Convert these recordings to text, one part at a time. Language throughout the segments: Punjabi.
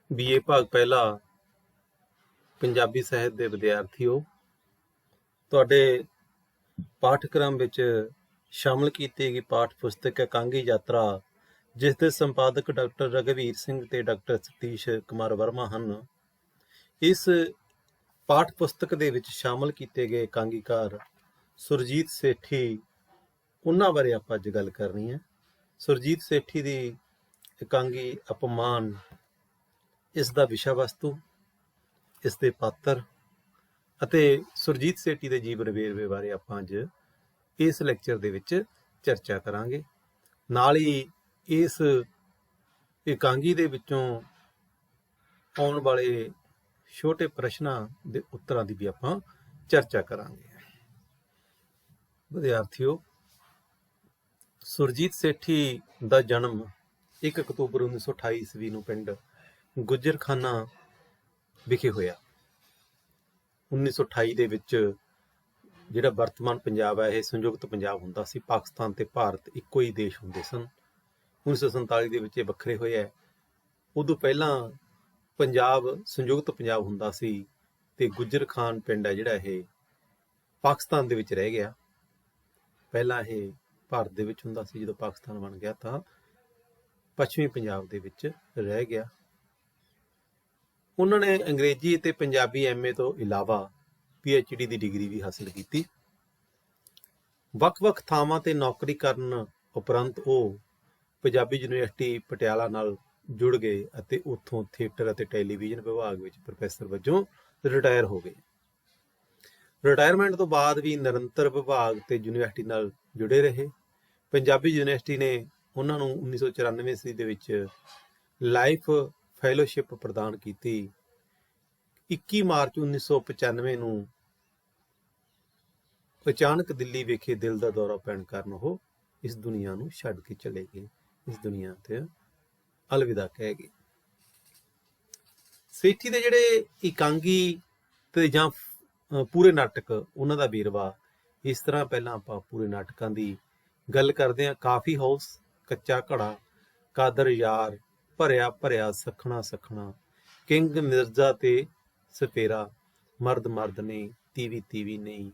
BA ਭਾਗ ਪਹਿਲਾ ਪੰਜਾਬੀ ਸਾਹਿਤ ਦੇ ਵਿਦਿਆਰਥੀਓ, ਤੁਹਾਡੇ ਪਾਠਕ੍ਰਮ ਵਿੱਚ ਸ਼ਾਮਲ ਕੀਤੀ ਗਈ ਪਾਠ ਪੁਸਤਕ ਇਕਾਂਗੀ ਯਾਤਰਾ, ਜਿਸ ਦੇ ਸੰਪਾਦਕ ਡਾਕਟਰ ਰਘਵੀਰ ਸਿੰਘ ਤੇ ਡਾਕਟਰ ਸਤੀਸ਼ ਕੁਮਾਰ ਵਰਮਾ ਹਨ। ਇਸ ਪਾਠ ਪੁਸਤਕ ਦੇ ਵਿੱਚ ਸ਼ਾਮਲ ਕੀਤੇ ਗਏ ਇਕਾਂਗੀਕਾਰ ਸੁਰਜੀਤ ਸੇਠੀ, ਉਹਨਾਂ ਬਾਰੇ ਆਪਾਂ ਅੱਜ ਗੱਲ ਕਰਨੀ ਹੈ। ਸੁਰਜੀਤ ਸੇਠੀ ਦੀ ਇਕਾਂਗੀ ਅਪਮਾਨ, ਇਸ ਦਾ ਵਿਸ਼ਾ ਵਸਤੂ, ਇਸ ਦੇ ਪਾਤਰ ਅਤੇ ਸੁਰਜੀਤ ਸੇਠੀ ਦੇ ਜੀਵਨ ਵੇਰਵੇ ਬਾਰੇ ਆਪਾਂ ਅੱਜ ਇਸ ਲੈਕਚਰ ਦੇ ਵਿੱਚ ਚਰਚਾ ਕਰਾਂਗੇ। ਨਾਲ ਹੀ ਇਸ ਇਕਾਂਗੀ ਦੇ ਵਿੱਚੋਂ ਆਉਣ ਵਾਲੇ ਛੋਟੇ ਪ੍ਰਸ਼ਨਾਂ ਦੇ ਉੱਤਰਾਂ ਦੀ ਵੀ ਆਪਾਂ ਚਰਚਾ ਕਰਾਂਗੇ। ਵਿਦਿਆਰਥੀਓ, ਸੁਰਜੀਤ ਦਾ ਜਨਮ 1 ਅਕਤੂਬਰ 1928 ਈਸਵੀ ਨੂੰ ਪਿੰਡ ਗੁੱਜਰਖਾਨਾ ਵਿਖੇ ਹੋਇਆ। 1928 ਦੇ ਵਿੱਚ ਜਿਹੜਾ ਵਰਤਮਾਨ ਪੰਜਾਬ ਹੈ, ਇਹ ਸੰਯੁਕਤ ਪੰਜਾਬ ਹੁੰਦਾ ਸੀ। ਪਾਕਿਸਤਾਨ ਤੇ ਭਾਰਤ ਇੱਕੋ ਹੀ ਦੇਸ਼ ਹੁੰਦੇ ਸਨ। 1947 ਦੇ ਵਿੱਚ ਇਹ ਵੱਖਰੇ ਹੋਏ ਹੈ। ਉਦੋਂ ਪਹਿਲਾਂ ਪੰਜਾਬ ਸੰਯੁਕਤ ਪੰਜਾਬ ਹੁੰਦਾ ਸੀ ਤੇ ਗੁੱਜਰ ਖਾਨ ਪਿੰਡ ਹੈ ਜਿਹੜਾ, ਇਹ ਪਾਕਿਸਤਾਨ ਦੇ ਵਿੱਚ ਰਹਿ ਗਿਆ। ਪਹਿਲਾਂ ਇਹ ਭਾਰਤ ਦੇ ਵਿੱਚ ਹੁੰਦਾ ਸੀ, ਜਦੋਂ ਪਾਕਿਸਤਾਨ ਬਣ ਗਿਆ ਤਾਂ ਪੱਛਮੀ ਪੰਜਾਬ ਦੇ ਵਿੱਚ ਰਹਿ ਗਿਆ। ਉਹਨਾਂ ਨੇ ਅੰਗਰੇਜ਼ੀ ਅਤੇ ਪੰਜਾਬੀ MA ਤੋਂ ਇਲਾਵਾ PhD ਦੀ ਡਿਗਰੀ ਵੀ ਹਾਸਿਲ ਕੀਤੀ। ਵੱਖ-ਵੱਖ ਥਾਵਾਂ ਤੇ ਨੌਕਰੀ ਕਰਨ ਉਪਰੰਤ ਉਹ ਪੰਜਾਬੀ ਯੂਨੀਵਰਸਿਟੀ ਪਟਿਆਲਾ ਨਾਲ ਜੁੜ ਗਏ ਅਤੇ ਉੱਥੋਂ ਥੀਏਟਰ ਅਤੇ ਟੈਲੀਵਿਜ਼ਨ ਵਿਭਾਗ ਵਿੱਚ ਪ੍ਰੋਫੈਸਰ ਵਜੋਂ ਰਿਟਾਇਰ ਹੋ ਗਏ। ਰਿਟਾਇਰਮੈਂਟ ਤੋਂ ਬਾਅਦ ਵੀ ਨਿਰੰਤਰ ਵਿਭਾਗ ਤੇ ਯੂਨੀਵਰਸਿਟੀ ਨਾਲ ਜੁੜੇ ਰਹੇ। ਪੰਜਾਬੀ ਯੂਨੀਵਰਸਿਟੀ ਨੇ ਉਹਨਾਂ ਨੂੰ 1994 ਈਸਵੀ ਦੇ ਵਿੱਚ ਲਾਈਫ ਫੈਲੋਸ਼ਿਪ ਪ੍ਰਦਾਨ ਕੀਤੀ। 21 ਮਾਰਚ 1995 ਨੂੰ ਅਚਾਨਕ ਦਿੱਲੀ ਵਿਖੇ ਦਿਲ ਦਾ ਦੌਰਾ ਪੈਣ ਕਾਰਨ ਉਹ ਇਸ ਦੁਨੀਆ ਨੂੰ ਛੱਡ ਕੇ ਚਲੇ ਗਏ। ਇਸ ਦੁਨੀਆ ਤੇ ਅਲਵਿਦਾ ਕਹਿ ਗਏ। ਸੇਠੀ ਦੇ ਜਿਹੜੇ ਇਕਾਂਗੀ ਤੇ ਜਾਂ ਪੂਰੇ ਨਾਟਕ, ਉਹਨਾਂ ਦਾ ਵੇਰਵਾ ਇਸ ਤਰ੍ਹਾਂ। ਪਹਿਲਾਂ ਆਪਾਂ ਪੂਰੇ ਨਾਟਕਾਂ ਦੀ ਗੱਲ ਕਰਦੇ ਹਾਂ। ਕਾਫੀ ਹਾਊਸ, ਕੱਚਾ ਘੜਾ, ਕਾਦਰ ਯਾਰ, ਭਰਿਆ ਭਰਿਆ ਸਖਣਾ ਸਖਣਾ, ਕਿੰਗ ਮਿਰਜ਼ਾ ਤੇ ਸਪੇਰਾ, ਮਰਦ ਮਰਦ ਨੇ, ਤੀਵੀ ਤੀਵੀ ਨਹੀਂ,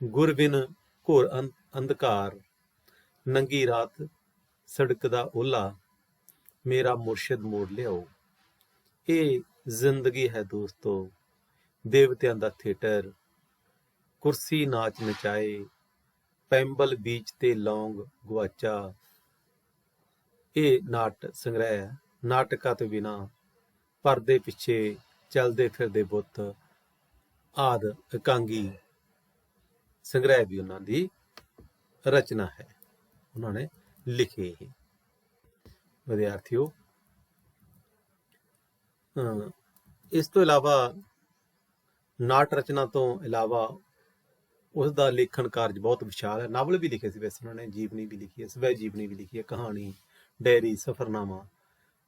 ਗੁਰਬਿਨ ਘੋਰ ਅੰਧਕਾਰ, ਨੰਗੀ ਰਾਤ, ਸੜਕ ਦਾ ਓਲਾ, ਮੇਰਾ ਮੁਰਸ਼ਿਦ ਮੋੜ ਲਿਆਓ, ਇਹ ਜ਼ਿੰਦਗੀ ਹੈ ਦੋਸਤੋ, ਦੇਵਤਿਆਂ ਦਾ ਥੀਏਟਰ, ਕੁਰਸੀ ਨਾਚ ਨਚਾਏ, ਪੈਂਬਲ ਬੀਚ ਤੇ ਲੌਂਗ ਗੁਆਚਾ, ਇਹ ਨਾਟ ਸੰਗ੍ਰਹਿ, ਨਾਟਕਾਂ ਤੋਂ ਬਿਨਾਂ, ਪਰਦੇ ਪਿੱਛੇ ਚੱਲਦੇ ਫਿਰਦੇ ਬੁੱਤ ਆਦਿ ਇਕਾਂਗੀ ਸੰਗ੍ਰਹਿ ਵੀ ਉਹਨਾਂ ਦੀ ਰਚਨਾ ਹੈ, ਉਹਨਾਂ ਨੇ ਲਿਖੇ। ਇਹ ਵਿਦਿਆਰਥੀਓ, ਇਸ ਤੋਂ ਇਲਾਵਾ ਨਾਟ ਰਚਨਾ ਤੋਂ ਇਲਾਵਾ ਉਸ ਦਾ ਲੇਖਣ ਕਾਰਜ ਬਹੁਤ ਵਿਸ਼ਾਲ ਹੈ। ਨਾਵਲ ਵੀ ਲਿਖੇ ਸੀ ਵੈਸੇ ਉਹਨਾਂ ਨੇ, ਜੀਵਨੀ ਵੀ ਲਿਖੀ ਹੈ, ਸਵੈ ਜੀਵਨੀ ਵੀ ਲਿਖੀ ਹੈ, ਕਹਾਣੀ, ਡਾਇਰੀ, ਸਫ਼ਰਨਾਮਾ,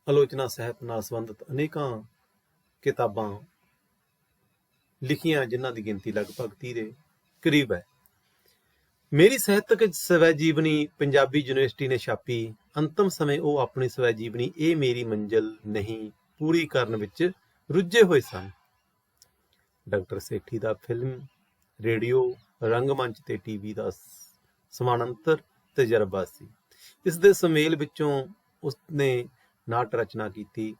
ਆਲੋਚਨਾ ਸਾਹਿਤ ਨਾਲ ਸੰਬੰਧਿਤ ਅਨੇਕਾਂ ਕਿਤਾਬਾਂ ਲਿਖੀਆਂ, ਜਿਨ੍ਹਾਂ ਦੀ ਗਿਣਤੀ ਲਗਭਗ 30 ਦੇ ਕਰੀਬ ਹੈ। ਮੇਰੀ ਸਾਹਿਤਕ ਸਵੈ ਜੀਵਨੀ ਪੰਜਾਬੀ ਯੂਨੀਵਰਸਿਟੀ ਨੇ ਛਾਪੀ। ਅੰਤਮ ਸਮੇਂ ਉਹ ਆਪਣੀ ਸਵੈ ਜੀਵਨੀ ਇਹ ਮੇਰੀ ਮੰਜ਼ਿਲ ਨਹੀਂ ਪੂਰੀ ਕਰਨ ਵਿੱਚ ਰੁੱਝੇ ਹੋਏ ਸਨ। ਡਾਕਟਰ ਸੇਠੀ ਦਾ ਫਿਲਮ, ਰੇਡੀਓ, ਰੰਗਮੰਚ ਤੇ TV ਦਾ ਸਮਾਨਾਂਤਰ ਤਜਰਬਾ ਸੀ। ਇਸ ਦੇ ਸੁਮੇਲ ਵਿੱਚੋਂ ਉਸਨੇ ਨਾਟ ਰਚਨਾ ਕੀਤੀ।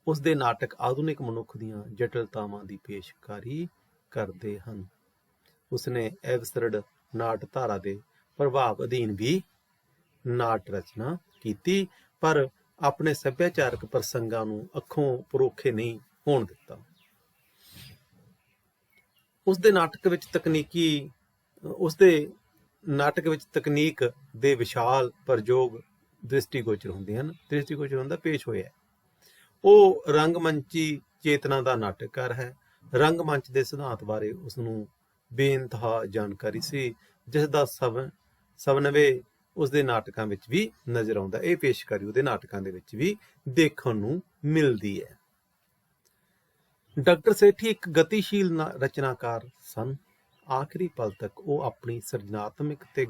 ਉਸਦੇ ਨਾਟਕ ਆਧੁਨਿਕ ਮਨੁੱਖ ਦੀਆਂ ਜਟਿਲਤਾਵਾਂ ਦੀ ਪੇਸ਼ਕਾਰੀ ਕਰਦੇ ਹਨ। ਉਸਨੇ ਐਬਸਰਡ ਨਾਟ ਧਾਰਾ ਦੇ ਪ੍ਰਭਾਵ ਅਧੀਨ ਵੀ ਨਾਟ ਰਚਨਾ ਕੀਤੀ, ਪਰ ਆਪਣੇ ਸੱਭਿਆਚਾਰਕ ਪ੍ਰਸੰਗਾਂ ਨੂੰ ਅੱਖੋਂ ਪਰੋਖੇ ਨਹੀਂ ਹੋਣ ਦਿੱਤਾ। ਉਸਦੇ ਨਾਟਕ ਵਿੱਚ ਤਕਨੀਕ ਦੇ ਵਿਸ਼ਾਲ ਪ੍ਰਯੋਗ ਦ੍ਰਿਸ਼ਟੀਗੋਚਰ ਹੁੰਦੇ ਹਨ। ਦ੍ਰਿਸ਼ਟੀਗੋਚਰ ਹੁੰਦਾ ਪੇਸ਼ ਹੋਇਆ। ਉਹ ਰੰਗਮੰਚੀ ਚੇਤਨਾ ਦਾ ਨਾਟਕਕਾਰ ਹੈ। ਰੰਗਮੰਚ ਦੇ ਸਿਧਾਂਤ ਬਾਰੇ ਉਸਨੂੰ ਬੇਇੰਤਹਾ ਜਾਣਕਾਰੀ ਸੀ, ਜਿਸ ਦਾ ਸਮਨਵੈ ਉਸਦੇ ਨਾਟਕਾਂ ਵਿੱਚ ਵੀ ਨਜ਼ਰ ਆਉਂਦਾ। ਇਹ ਪੇਸ਼ਕਾਰੀ ਉਹਦੇ ਨਾਟਕਾਂ ਦੇ ਵਿੱਚ ਵੀ ਦੇਖਣ ਨੂੰ ਮਿਲਦੀ ਹੈ। ਡਾਕਟਰ ਸੇਠੀ ਇੱਕ ਗਤੀਸ਼ੀਲ ਰਚਨਾਕਾਰ ਸਨ। ਆਖਰੀ ਪਲ ਤੱਕ ਉਹ ਆਪਣੀ ਸਿਰਜਣਾਤਮਕਤਾ ਤੇ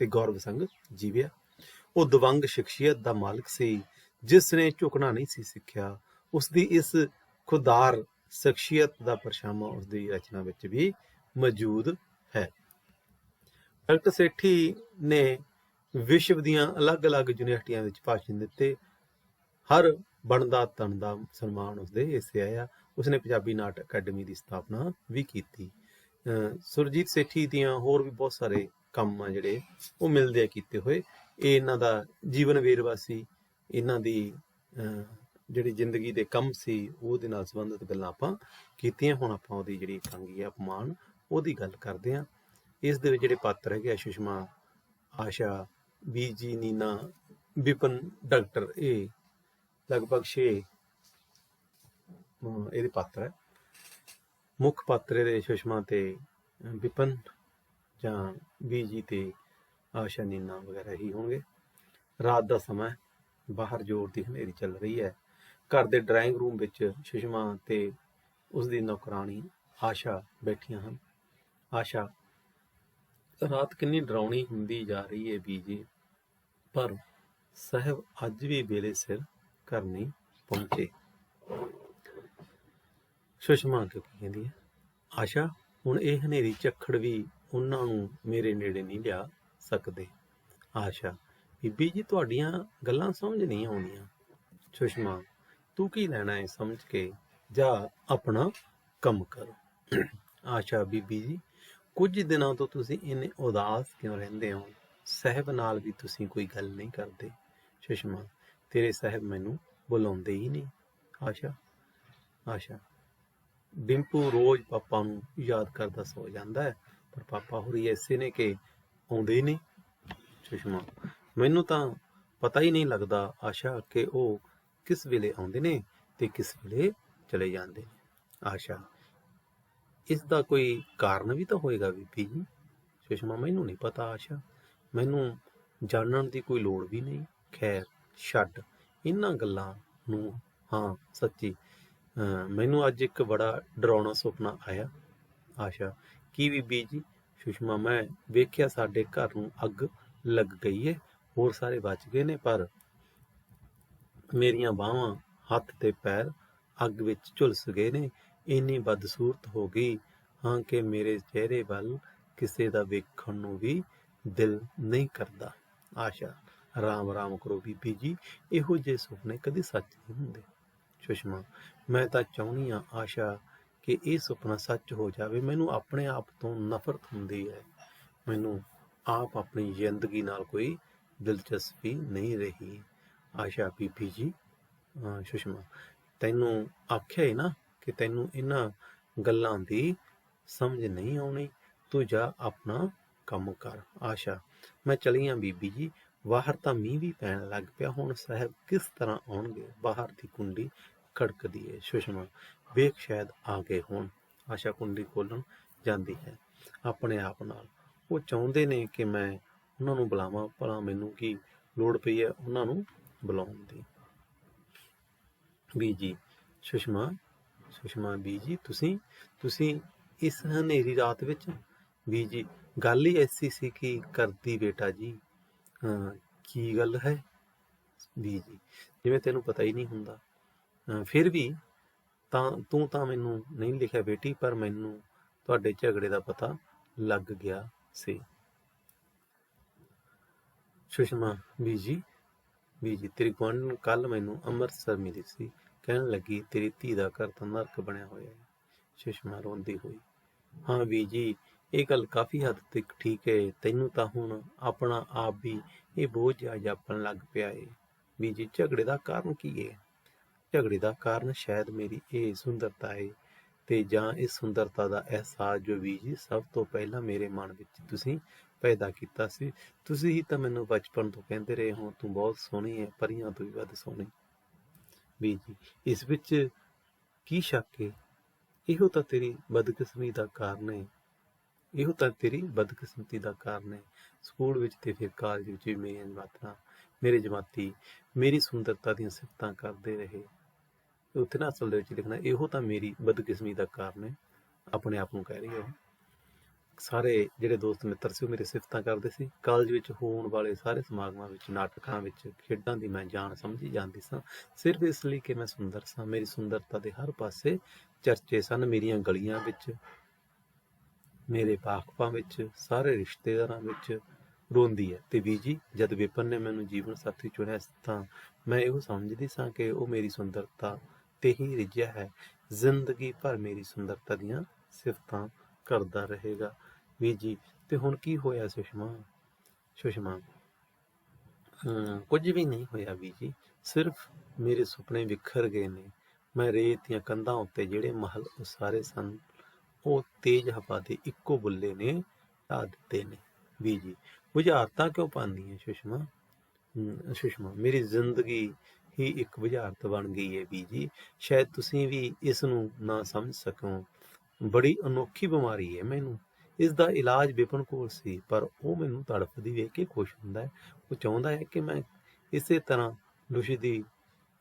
ਗੌਰਵ ਸੰਗ ਜੀਵਿਆ। ਉਹ ਦਵੰਗ ਸ਼ਖਸੀਅਤ ਦਾ ਮਾਲਕ ਸੀ, ਜਿਸ ਨੇ ਝੁਕਣਾ ਨਹੀਂ ਸੀ ਸਿੱਖਿਆ, ਉਸ ਦੀ ਇਸ ਖੁਦਾਰ ਸ਼ਖਸੀਅਤ ਦਾ ਪਰਛਾਵਾਂ ਉਸ ਦੀ ਰਚਨਾ ਵਿੱਚ ਵੀ ਮੌਜੂਦ ਹੈ। ਡਾਕਟਰ ਸੇਠੀ ਨੇ ਵਿਸ਼ਵ ਦੀਆਂ ਅਲੱਗ-ਅਲੱਗ ਯੂਨੀਵਰਸਿਟੀਆਂ ਵਿੱਚ ਭਾਸ਼ਣ ਦਿੱਤੇ। ਹਰ ਬਣਦਾ ਤਣਦਾ ਸਨਮਾਨ ਉਸਦੇ ਹਿੱਸੇ ਆਇਆ। ਉਸਨੇ ਪੰਜਾਬੀ ਨਾਟਕ ਅਕੈਡਮੀ ਦੀ ਸਥਾਪਨਾ ਵੀ ਕੀਤੀ। ਸੁਰਜੀਤ ਸੇਠੀ ਦੀਆਂ ਹੋਰ ਵੀ ਬਹੁਤ ਸਾਰੇ ਕੰਮ ਆ ਜਿਹੜੇ ਉਹ ਮਿਲਦੇ ਆ ਕੀਤੇ ਹੋਏ। ਇਹ ਇਹਨਾਂ ਦਾ ਜੀਵਨ ਵੇਰਵਾ ਸੀ, ਇਹਨਾਂ ਦੀ ਜਿਹੜੀ ਜ਼ਿੰਦਗੀ ਦੇ ਕੰਮ ਸੀ ਉਹਦੇ ਨਾਲ ਸੰਬੰਧਿਤ ਗੱਲਾਂ ਆਪਾਂ ਕੀਤੀਆਂ। ਹੁਣ ਆਪਾਂ ਉਹਦੀ ਜਿਹੜੀ ਇਕਾਂਗੀ ਆ ਅਪਮਾਨ ਉਹਦੀ ਗੱਲ ਕਰਦੇ ਹਾਂ। ਇਸ ਦੇ ਵਿੱਚ ਜਿਹੜੇ ਪਾਤਰ ਹੈਗੇ ਆ ਸੁਸ਼ਮਾ, ਆਸ਼ਾ, ਬੀਜੀ, ਨੀਨਾ, ਵਿਪਨ, ਡਾਕਟਰ, ਇਹ ਲਗਭਗ 6 ਇਹਦੇ ਪਾਤਰ ਹੈ। ਮੁੱਖ ਪਾਤਰ ਇਹਦੇ ਸੁਸ਼ਮਾ ਤੇ ਵਿਪਨ ਜਾਂ ਬੀਜੀ ਤੇ ਆਸ਼ਾ, ਨੀਨਾ ਵਗੈਰਾ ਹੀ ਹੋਣਗੇ। ਰਾਤ ਦਾ ਸਮਾਂ, ਬਾਹਰ ਜ਼ੋਰ ਦੀ ਹਨੇਰੀ ਚੱਲ ਰਹੀ ਹੈ। ਘਰ ਦੇ ਡਰਾਇੰਗ ਰੂਮ ਵਿੱਚ ਸੁਸ਼ਮਾ ਤੇ ਉਸਦੀ ਨੌਕਰਾਣੀ ਆਸ਼ਾ ਬੈਠੀਆਂ ਹਨ। ਆਸ਼ਾ, ਰਾਤ ਕਿੰਨੀ ਡਰਾਉਣੀ ਹੁੰਦੀ ਜਾ ਰਹੀ ਹੈ ਬੀਜੀ, ਪਰ ਸਾਹਿਬ ਅੱਜ ਵੀ ਵੇਲੇ ਸਿਰ ਘਰ ਨਹੀਂ ਪਹੁੰਚੇ। ਸੁਸ਼ਮਾ ਅੱਗੇ ਕਹਿੰਦੀ ਹੈ, ਆਸ਼ਾ, ਹੁਣ ਇਹ ਹਨੇਰੀ ਝੱਖੜ ਵੀ ਉਹਨਾਂ ਨੂੰ ਮੇਰੇ ਨੇੜੇ ਨਹੀਂ ਲਿਆ ਸਕਦੇ। ਆਸ਼ਾ, ਬੀਬੀ ਜੀ ਤੁਹਾਡੀਆਂ ਗੱਲਾਂ ਸਮਝ ਨਹੀਂ ਆਉਂਦੀਆਂ। ਸੁਸ਼ਮਾ, ਤੂੰ ਕੀ ਲੈਣਾ ਹੈ ਸਮਝ ਕੇ, ਜਾ ਆਪਣਾ ਕੰਮ ਕਰੋ। ਆਸ਼ਾ, ਬੀਬੀ ਜੀ ਕੁਝ ਦਿਨਾਂ ਤੋਂ ਤੁਸੀਂ ਇੰਨੇ ਉਦਾਸ ਕਿਉਂ ਰਹਿੰਦੇ ਹੋ? ਸਾਹਿਬ ਨਾਲ ਵੀ ਤੁਸੀਂ ਕੋਈ ਗੱਲ ਨਹੀਂ ਕਰਦੇ। ਸੁਸ਼ਮਾ, ਤੇਰੇ ਸਾਹਿਬ ਮੈਨੂੰ ਬੁਲਾਉਂਦੇ ਹੀ ਨਹੀਂ। ਆਸ਼ਾ, ਡਿੰਪੂ ਰੋਜ਼ ਪਾਪਾ ਨੂੰ ਯਾਦ ਕਰਦਾ ਸੋ ਜਾਂਦਾ ਹੈ, ਪਰ ਪਾਪਾ ਹੋਰੀ ਐਸੇ ਨੇ ਕਿ ਆਉਂਦੇ ਹੀ ਨਹੀਂ। ਸੁਸ਼ਮਾ, ਮੈਨੂੰ ਤਾਂ ਪਤਾ ਹੀ ਨਹੀਂ ਲੱਗਦਾ ਆਸ਼ਾ ਕਿ ਉਹ ਕਿਸ ਵੇਲੇ ਆਉਂਦੇ ਨੇ ਤੇ ਕਿਸ ਵੇਲੇ ਚਲੇ ਜਾਂਦੇ ਨੇ। ਆਸ਼ਾ, ਇਸ ਦਾ ਕੋਈ ਕਾਰਨ ਵੀ ਤਾਂ ਹੋਏਗਾ ਬੀਬੀ ਜੀ। ਸੁਸ਼ਮਾ, ਮੈਨੂੰ ਨਹੀਂ ਪਤਾ ਆਸ਼ਾ, ਮੈਨੂੰ ਜਾਣਨ ਦੀ ਕੋਈ ਲੋੜ ਵੀ ਨਹੀਂ। ਖੈਰ ਛੱਡ ਇਹਨਾਂ ਗੱਲਾਂ ਨੂੰ। ਹਾਂ ਸੱਚੀ, ਮੈਨੂੰ ਅੱਜ ਇੱਕ ਬੜਾ ਡਰਾਉਣਾ ਸੁਪਨਾ ਆਇਆ। ਆਸ਼ਾ, ਕੀ ਬੀਬੀ ਜੀ? ਸੁਸ਼ਮਾ, ਮੈਂ ਵੇਖਿਆ ਸਾਡੇ ਘਰ ਨੂੰ ਅੱਗ ਲੱਗ ਗਈ ਹੈ, ਹੋਰ ਸਾਰੇ ਬਚ ਗਏ ਨੇ, ਪਰ ਮੇਰੀਆਂ ਬਾਹਾਂ, ਹੱਥ ਤੇ ਪੈਰ ਅੱਗ ਵਿੱਚ ਝੁਲਸ ਗਏ ਨੇ। ਇੰਨੀ ਬਦਸੂਰਤ ਹੋ ਗਈ ਹਾਂ ਕਿ ਮੇਰੇ ਚਿਹਰੇ ਵੱਲ ਕਿਸੇ ਦਾ ਵੇਖਣ ਨੂੰ ਵੀ ਦਿਲ ਨਹੀਂ ਕਰਦਾ। ਆਸ਼ਾ, ਰਾਮ ਰਾਮ ਕਰੋ ਬੀਬੀ ਜੀ, ਇਹੋ ਜਿਹੇ ਸੁਪਨੇ ਕਦੇ ਸੱਚ ਨਹੀਂ ਹੁੰਦੇ। ਸੁਸ਼ਮਾ, ਮੈਂ ਤਾਂ ਚਾਹੁੰਦੀ ਹਾਂ ਆਸ਼ਾ ਕਿ ਇਹ ਸੁਪਨਾ ਸੱਚ ਹੋ ਜਾਵੇ। ਮੈਨੂੰ ਆਪਣੇ ਆਪ ਤੋਂ ਨਫ਼ਰਤ ਹੁੰਦੀ ਹੈ। ਮੈਨੂੰ ਆਪ ਆਪਣੀ ਜ਼ਿੰਦਗੀ ਨਾਲ ਕੋਈ ਦਿਲਚਸਪੀ ਨਹੀਂ ਰਹੀ। ਆਸ਼ਾ, ਬੀਬੀ ਜੀ। ਸੁਸ਼ਮਾ, ਤੈਨੂੰ ਆਖਿਆ ਹੈ ਨਾ ਕਿ ਤੈਨੂੰ ਇਹਨਾਂ ਗੱਲਾਂ ਦੀ ਸਮਝ ਨਹੀਂ ਆਉਣੀ, ਤੂੰ ਜਾ ਆਪਣਾ ਕੰਮ ਕਰ। ਆਸ਼ਾ, ਮੈਂ ਚਲੀ ਹਾਂ ਬੀਬੀ ਜੀ, ਬਾਹਰ ਤਾਂ ਮੀਂਹ ਵੀ ਪੈਣ ਲੱਗ ਪਿਆ, ਹੁਣ ਸਾਹਿਬ ਕਿਸ ਤਰ੍ਹਾਂ ਆਉਣਗੇ? ਬਾਹਰ ਦੀ ਕੁੰਡੀ ਖੜਕਦੀ ਹੈ। ਸੁਸ਼ਮਾ, ਵੇਖ ਸ਼ਾਇਦ ਆ ਗਏ ਹੋਣ। ਆਸ਼ਾ ਕੁੰਡੀ ਖੋਲ੍ਹਣ ਜਾਂਦੀ ਹੈ ਆਪਣੇ ਆਪ ਨਾਲ। ਉਹ ਚਾਹੁੰਦੇ ਨੇ ਕਿ ਮੈਂ ਉਹਨਾਂ ਨੂੰ ਬੁਲਾਵਾਂ, ਭਲਾ ਮੈਨੂੰ ਕੀ ਲੋੜ ਪਈ ਹੈ ਉਹਨਾਂ ਨੂੰ ਬੁਲਾਉਣ ਦੀ। ਬੀਜੀ। ਸੁਸ਼ਮਾ, ਬੀਜੀ ਤੁਸੀਂ ਇਸ ਹਨੇਰੀ ਰਾਤ ਵਿੱਚ? ਬੀਜੀ, ਗੱਲ ਹੀ ਐਸੀ ਸੀ ਕਿ ਕਰਦੀ ਬੇਟਾ ਜੀ। ਕੀ ਗੱਲ ਹੈ? ਬੀਜੀ, ਜਿਵੇਂ ਤੈਨੂੰ ਪਤਾ ਹੀ ਨਹੀਂ ਹੁੰਦਾ। ਫਿਰ ਵੀ ਤੂੰ ਤਾਂ ਮੈਨੂੰ ਨਹੀਂ ਲਿਖਿਆ ਬੇਟੀ, ਪਰ ਮੈਨੂੰ ਤੁਹਾਡੇ ਝਗੜੇ ਦਾ ਪਤਾ ਲੱਗ ਗਿਆ ਸੀ। ਸੁਸ਼ਮਾ, ਬੀਜੀ, ਤੇਰੀ ਗੁਆਂਢਣ ਕੱਲ ਮੈਨੂੰ ਅੰਮ੍ਰਿਤਸਰ ਮਿਲੀ ਸੀ, ਕਹਿਣ ਲੱਗੀ ਤੇਰੀ ਧੀ ਦਾ ਘਰ ਤਾਂ ਨਰਕ ਬਣਿਆ ਹੋਇਆ ਹੈ। ਸੁਸ਼ਮਾ ਰੋਂਦੀ ਹੋਈ, ਹਾਂ ਬੀਜੀ, ਇਹ ਗੱਲ ਕਾਫੀ ਹੱਦ ਤੱਕ ਠੀਕ ਹੈ। ਤੈਨੂੰ ਤਾਂ ਹੁਣ ਆਪਣਾ ਆਪ ਵੀ ਇਹ ਬੋਝ ਜਿਹਾ ਜਾਪਣ ਲੱਗ ਪਿਆ ਏ। ਬੀਜੀ, ਝਗੜੇ ਦਾ ਕਾਰਨ ਕੀ ਹੈ? ਝਗੜੇ ਦਾ ਕਾਰਨ ਸ਼ਾਇਦ ਮੇਰੀ ਇਹ ਸੁੰਦਰਤਾ ਹੈ, ਤੇ ਜਾਂ ਇਸ ਸੁੰਦਰਤਾ ਦਾ ਅਹਿਸਾਸ ਜੋ ਬੀਜੀ ਸਭ ਤੋਂ ਪਹਿਲਾਂ ਮੇਰੇ ਮਨ ਵਿੱਚ ਤੁਸੀਂ ਪੈਦਾ ਕੀਤਾ ਸੀ। ਤੁਸੀਂ ਹੀ ਤਾਂ ਮੈਨੂੰ ਬਚਪਨ ਤੋਂ ਕਹਿੰਦੇ ਰਹੇ ਹੋ, ਤੂੰ ਬਹੁਤ ਸੋਹਣੀ ਹੈ, ਪਰੀਆਂ ਤੋਂ ਵੀ ਵੱਧ ਸੋਹਣੀ। ਬੀਜੀ, ਇਸ ਵਿੱਚ ਕੀ ਸ਼ੱਕ ਹੈ? ਇਹੋ ਤਾਂ ਤੇਰੀ ਬਦਕਿਸਮਤੀ ਦਾ ਕਾਰਨ ਹੈ। ਸਕੂਲ ਵਿੱਚ ਤੇ ਫਿਰ ਕਾਲਜ ਵਿੱਚ ਵੀ ਮੇਰੇ ਜਮਾਤੀ ਮੇਰੀ ਸੁੰਦਰਤਾ ਦੀਆਂ ਸਿਫਤਾਂ ਕਰਦੇ ਰਹੇ। ਉੱਥੇ ਨਾ ਅਸਲ ਦੇ ਵਿੱਚ ਲਿਖਣਾ, ਇਹੋ ਤਾਂ ਮੇਰੀ ਬਦਕਿਸਮਤੀ ਦਾ ਕਾਰਨ ਹੈ। ਆਪਣੇ ਆਪ ਨੂੰ ਕਹਿ ਰਹੀ ਹੈ। ਸਾਰੇ ਜਿਹੜੇ ਦੋਸਤ ਮਿੱਤਰ ਸੀ ਉਹ ਮੇਰੀ ਸਿਫਤਾਂ ਕਰਦੇ ਸੀ। ਕਾਲਜ ਵਿੱਚ ਹੋਣ ਵਾਲੇ ਸਾਰੇ ਸਮਾਗਮਾਂ ਵਿੱਚ, ਨਾਟਕਾਂ ਵਿੱਚ, ਖੇਡਾਂ ਦੀ ਮੈਂ ਜਾਣ ਸਮਝੀ ਜਾਂਦੀ ਸਾਂ, ਸਿਰਫ ਇਸ ਲਈ ਕਿ ਮੈਂ ਸੁੰਦਰ ਸਾਂ। ਮੇਰੀ ਸੁੰਦਰਤਾ ਦੇ ਹਰ ਪਾਸੇ ਚਰਚੇ ਸਨ। ਮੇਰੀਆਂ ਗਲੀਆਂ ਵਿੱਚ, ਮੇਰੇ ਵਾਕਫਾਂ ਵਿੱਚ, ਸਾਰੇ ਰਿਸ਼ਤੇਦਾਰਾਂ ਵਿੱਚ ਰੋਂਦੀ ਹੈ। ਤੇ ਜੀ ਜਦ ਵਿਪਨ ਨੇ ਮੈਨੂੰ ਜੀਵਨ ਸਾਥੀ ਚੁਣਿਆ ਤਾਂ ਮੈਂ ਇਹੋ ਸਮਝਦੀ ਸਾਂ ਕਿ ਉਹ ਮੇਰੀ ਸੁੰਦਰਤਾ ਤੇ ਹੀ ਰਿਝਿਆ ਹੈ, ਜ਼ਿੰਦਗੀ ਭਰ ਮੇਰੀ ਸੁੰਦਰਤਾ ਦੀਆਂ ਸਿਫਤਾਂ ਕਰਦਾ ਰਹੇਗਾ। ਜੀ ਤੇ ਹੁਣ ਕੀ ਹੋਇਆ ਸੁਸ਼ਮਾ? ਕੁਝ ਵੀ ਨਹੀਂ ਹੋਇਆ ਜੀ, ਸਿਰਫ ਮੇਰੇ ਸੁਪਨੇ ਵਿਖਰ ਗਏ ਨੇ। ਮੈਂ ਰੇਤ ਦੀਆਂ ਕੰਧਾਂ ਉੱਤੇ ਜਿਹੜੇ ਮਹਿਲ ਉਸਾਰੇ ਸਨ, ਉਹ ਤੇਜ਼ ਹਵਾ ਦੇ ਇੱਕੋ ਬੁੱਲੇ ਨੇ ਢਾਹ ਦਿੱਤੇ ਨੇ। ਜੀ ਬੁਝਾਰਤਾਂ ਕਿਉਂ ਪਾਉਂਦੀ ਹੈ ਸੁਸ਼ਮਾ? ਮੇਰੀ ਜ਼ਿੰਦਗੀ ਹੀ ਇੱਕ ਬੁਝਾਰਤ ਬਣ ਗਈ ਹੈ ਜੀ। ਸ਼ਾਇਦ ਤੁਸੀਂ ਵੀ ਇਸ ਨੂੰ ਨਾ ਸਮਝ ਸਕੋ। ਬੜੀ ਅਨੋਖੀ ਬਿਮਾਰੀ ਹੈ ਮੈਨੂੰ। ਇਸ ਦਾ ਇਲਾਜ ਵਿਪਨ ਕੋਲ ਸੀ, ਪਰ ਉਹ ਮੈਨੂੰ ਤੜਫਦੀ ਵੇਖ ਕੇ ਖੁਸ਼ ਹੁੰਦਾ ਹੈ। ਉਹ ਚਾਹੁੰਦਾ ਹੈ ਕਿ ਮੈਂ ਇਸੇ ਤਰ੍ਹਾਂ ਲੁਸ਼ਦੀ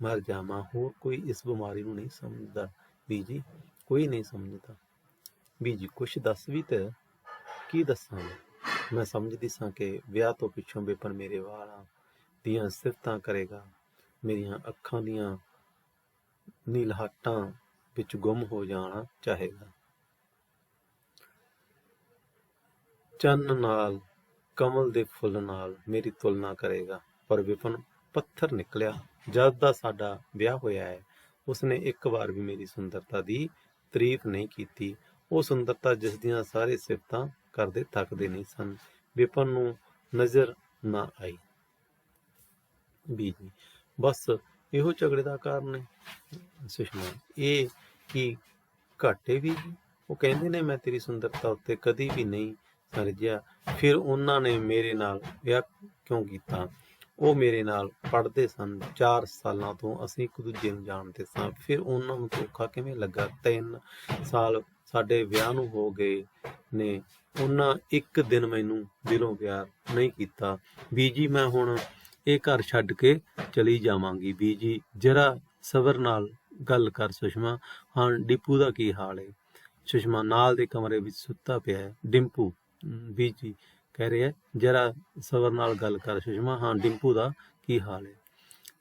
ਮਰ ਜਾਵਾਂ। ਹੋਰ ਕੋਈ ਇਸ ਬਿਮਾਰੀ ਨੂੰ ਨਹੀਂ ਸਮਝਦਾ ਜੀ, ਕੋਈ ਨਹੀਂ ਸਮਝਦਾ। ਜੀ ਕੁਛ ਦੱਸ ਵੀ ਤੇ। ਕੀ ਦੱਸਾਂ ਮੈਂ ਸਮਝਦੀ ਸਾਂ ਕਿ ਵਿਆਹ ਤੋਂ ਪਿੱਛੋਂ ਵਿਪਨ ਮੇਰੇ ਵਾਲਾਂ ਦੀਆਂ ਸਿਫਤਾਂ ਕਰੇਗਾ, ਮੇਰੀਆਂ ਅੱਖਾਂ ਦੀਆਂ ਨੀਲਹਾਟਾਂ ਵਿੱਚ ਗੁੰਮ ਹੋ ਜਾਣਾ ਚਾਹੇਗਾ, ਚੰਨ ਨਾਲ, ਕਮਲ ਦੇ ਫੁੱਲ ਨਾਲ ਮੇਰੀ ਤੁਲਨਾ ਕਰੇਗਾ। ਪਰ ਵਿਪਨ ਪੱਥਰ ਨਿਕਲਿਆ। ਜਦ ਦਾ ਸਾਡਾ ਵਿਆਹ ਹੋਇਆ ਹੈ, ਉਸਨੇ ਇੱਕ ਵਾਰ ਵੀ ਮੇਰੀ ਸੁੰਦਰਤਾ ਦੀ ਤਾਰੀਫ ਨਹੀਂ ਕੀਤੀ। ਉਹ ਸੁੰਦਰਤਾ ਜਿਸ ਦੀਆਂ ਸਾਰੇ ਸਿਫਤਾਂ ਕਰਦੇ ਥੱਕਦੇ ਨਹੀਂ ਸਨ, ਵਿਪਨ ਨੂੰ ਨਜ਼ਰ ਨਾ ਆਈ। ਜੀ ਬਸ ਇਹੋ ਝਗੜੇ ਦਾ ਕਾਰਨ ਹੈ ਸੁਸ਼ਮਾ। ਇਹ ਕੀ ਘਾਟੇ ਵੀ? ਉਹ ਕਹਿੰਦੇ ਨੇ ਮੈਂ ਤੇਰੀ ਸੁੰਦਰਤਾ ਉੱਤੇ ਕਦੀ ਵੀ ਨਹੀਂ ਰਿਝਿਆ। ਫਿਰ ਉਹਨਾਂ ਨੇ ਮੇਰੇ ਨਾਲ ਵਿਆਹ ਕਿਉਂ ਕੀਤਾ? ਉਹ ਮੇਰੇ ਨਾਲ ਪੜ੍ਹਦੇ ਸਨ। 4 ਸਾਲਾਂ ਤੋਂ ਅਸੀਂ ਇੱਕ ਦੂਜੇ ਨੂੰ ਜਾਣਦੇ ਸਾਂ। ਫਿਰ ਉਹਨਾਂ ਨੂੰ ਧੋਖਾ ਕਿਵੇਂ ਲੱਗਾ? 3 ਸਾਲ ਸਾਡੇ ਵਿਆਹ ਨੂੰ ਹੋ ਗਏ ਨੇ। ਉਹਨਾਂ ਇੱਕ ਦਿਨ ਮੈਨੂੰ ਦਿਲੋਂ ਪਿਆਰ ਨਹੀਂ ਕੀਤਾ। ਜੀ ਮੈਂ ਹੁਣ ਇਹ ਘਰ ਛੱਡ ਕੇ ਚਲੀ ਜਾਵਾਂਗੀ। ਜੀ ਜਰਾ ਸਬਰ ਨਾਲ ਗੱਲ ਕਰ ਸੁਸ਼ਮਾ। ਹਾਂ ਡਿੰਪੂ ਦਾ ਕੀ ਹਾਲ ਹੈ? ਸੁਸ਼ਮਾ ਨਾਲ ਦੇ ਕਮਰੇ ਵਿੱਚ ਸੁੱਤਾ ਪਿਆ ਹੈ। ਡਿੰਪੂ? ਜੀ ਕਹਿ ਰਿਹਾ ਜਰਾ ਸਬਰ ਨਾਲ ਗੱਲ ਕਰ ਸੁਸ਼ਮਾ। ਹਾਂ ਡਿੰਪੂ ਦਾ ਕੀ ਹਾਲ ਹੈ?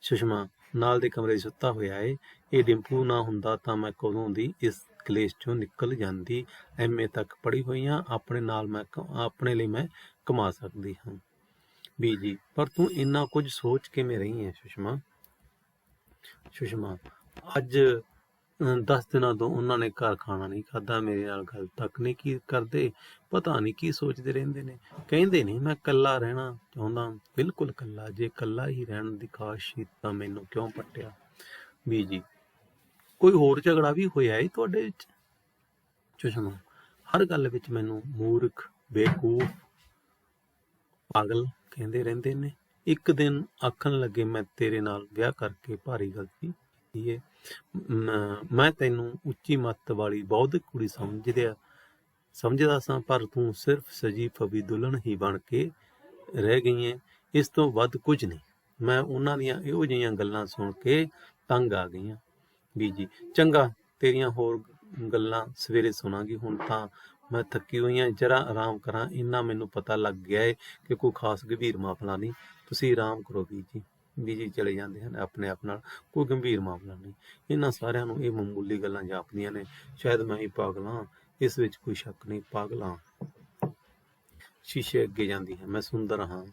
ਸੁਸ਼ਮਾ ਨਾਲ ਦੇ ਕਮਰੇ ਵਿੱਚ ਸੁੱਤਾ ਹੋਇਆ ਹੈ। ਇਹ ਡਿੰਪੂ ਨਾ ਹੁੰਦਾ ਤਾਂ ਮੈਂ ਕਦੋਂ ਦੀ ਇਸ ਕਲੇਸ਼ ਚੋਂ ਨਿਕਲ ਜਾਂਦੀ। MA ਤੱਕ ਪੜ੍ਹੀ ਹੋਈ ਹਾਂ, ਆਪਣੇ ਲਈ ਮੈਂ ਕਮਾ ਸਕਦੀ ਹਾਂ। ਜੀ ਪਰ ਤੂੰ ਇੰਨਾ ਕੁਝ ਸੋਚ ਕਿਵੇਂ ਰਹੀ ਹੈ ਸੁਸ਼ਮਾ? ਅੱਜ 10 ਦਿਨਾਂ ਤੋਂ ਉਹਨਾਂ ਨੇ ਘਰ ਖਾਣਾ ਨਹੀਂ ਖਾਧਾ, ਮੇਰੇ ਨਾਲ ਗੱਲ ਤੱਕ ਨਹੀਂ ਕੀ ਕਰਦੇ। ਪਤਾ ਨਹੀਂ ਕੀ ਸੋਚਦੇ ਰਹਿੰਦੇ ਨੇ। ਕਹਿੰਦੇ ਨਹੀਂ ਮੈਂ ਇਕੱਲਾ ਰਹਿਣਾ ਚਾਹੁੰਦਾ, ਬਿਲਕੁਲ ਇਕੱਲਾ। ਜੇ ਇਕੱਲਾ ਹੀ ਰਹਿਣ ਦੀ ਖਾਸ਼ ਸੀ ਤਾਂ ਮੈਨੂੰ ਕਿਉਂ ਪੱਟਿਆ? ਜੀ ਕੋਈ ਹੋਰ ਝਗੜਾ ਵੀ ਹੋਇਆ ਹੈ ਤੁਹਾਡੇ ਵਿੱਚ? ਸੁਸ਼ਮਾ ਹਰ ਗੱਲ ਵਿੱਚ ਮੈਨੂੰ ਮੂਰਖ, ਬੇਵਕੂਫ, ਪਾਗਲ ਕਹਿੰਦੇ ਰਹਿੰਦੇ ਨੇ। ਇੱਕ ਦਿਨ ਆਖਣ ਲੱਗੇ ਮੈਂ ਤੇਰੇ ਨਾਲ ਵਿਆਹ ਕਰਕੇ ਭਾਰੀ ਗਲਤੀ ਕੀਤੀ ਹੈ। ਮੈਂ ਤੈਨੂੰ ਉੱਚੀ ਮੱਤ ਵਾਲੀ ਬੌਧਿਕ ਕੁੜੀ ਸਮਝਦਾ ਸਾਂ, ਪਰ ਤੂੰ ਸਿਰਫ ਸਜੀ ਫਬੀ ਦੁਲਹਨ ਹੀ ਬਣ ਕੇ ਰਹਿ ਗਈ ਹੈ। ਇਸ ਤੋਂ ਵੱਧ ਕੁਝ ਨਹੀਂ। ਮੈਂ ਉਹਨਾਂ ਦੀਆਂ ਇਹੋ ਜਿਹੀਆਂ ਗੱਲਾਂ ਸੁਣ ਕੇ ਤੰਗ ਆ ਗਈਆਂ। ਜੀ ਚੰਗਾ, ਤੇਰੀਆਂ ਹੋਰ ਗੱਲਾਂ ਸਵੇਰੇ ਸੁਣਾਂਗੀ। ਹੁਣ ਤਾਂ ਮੈਂ ਥੱਕੀ ਹੋਈ ਹਾਂ, ਜਰਾ ਆਰਾਮ ਕਰਾਂ। ਇੰਨਾ ਮੈਨੂੰ ਪਤਾ ਲੱਗ ਗਿਆ ਹੈ ਕਿ ਕੋਈ ਖਾਸ ਗੰਭੀਰ ਮਾਮਲਾ ਨਹੀਂ। ਤੁਸੀਂ ਆਰਾਮ ਕਰੋ ਜੀ ਚਲੇ ਜਾਂਦੇ ਹਨ ਆਪਣੇ ਆਪ ਨਾਲ। ਕੋਈ ਗੰਭੀਰ ਮਾਮਲਾ ਨਹੀਂ। ਇਹਨਾਂ ਸਾਰਿਆਂ ਨੂੰ ਇਹ ਮਾਮੂਲੀ ਗੱਲਾਂ ਜਾਪਦੀਆਂ ਨੇ। ਸ਼ਾਇਦ ਮੈਂ ਹੀ ਪਾਗਲ ਹਾਂ, ਇਸ ਵਿੱਚ ਕੋਈ ਸ਼ੱਕ ਨਹੀਂ। ਪਾਗਲ ਹਾਂ। ਸ਼ੀਸ਼ੇ ਅੱਗੇ ਜਾਂਦੀ ਹੈ। ਮੈਂ ਸੁੰਦਰ ਹਾਂ।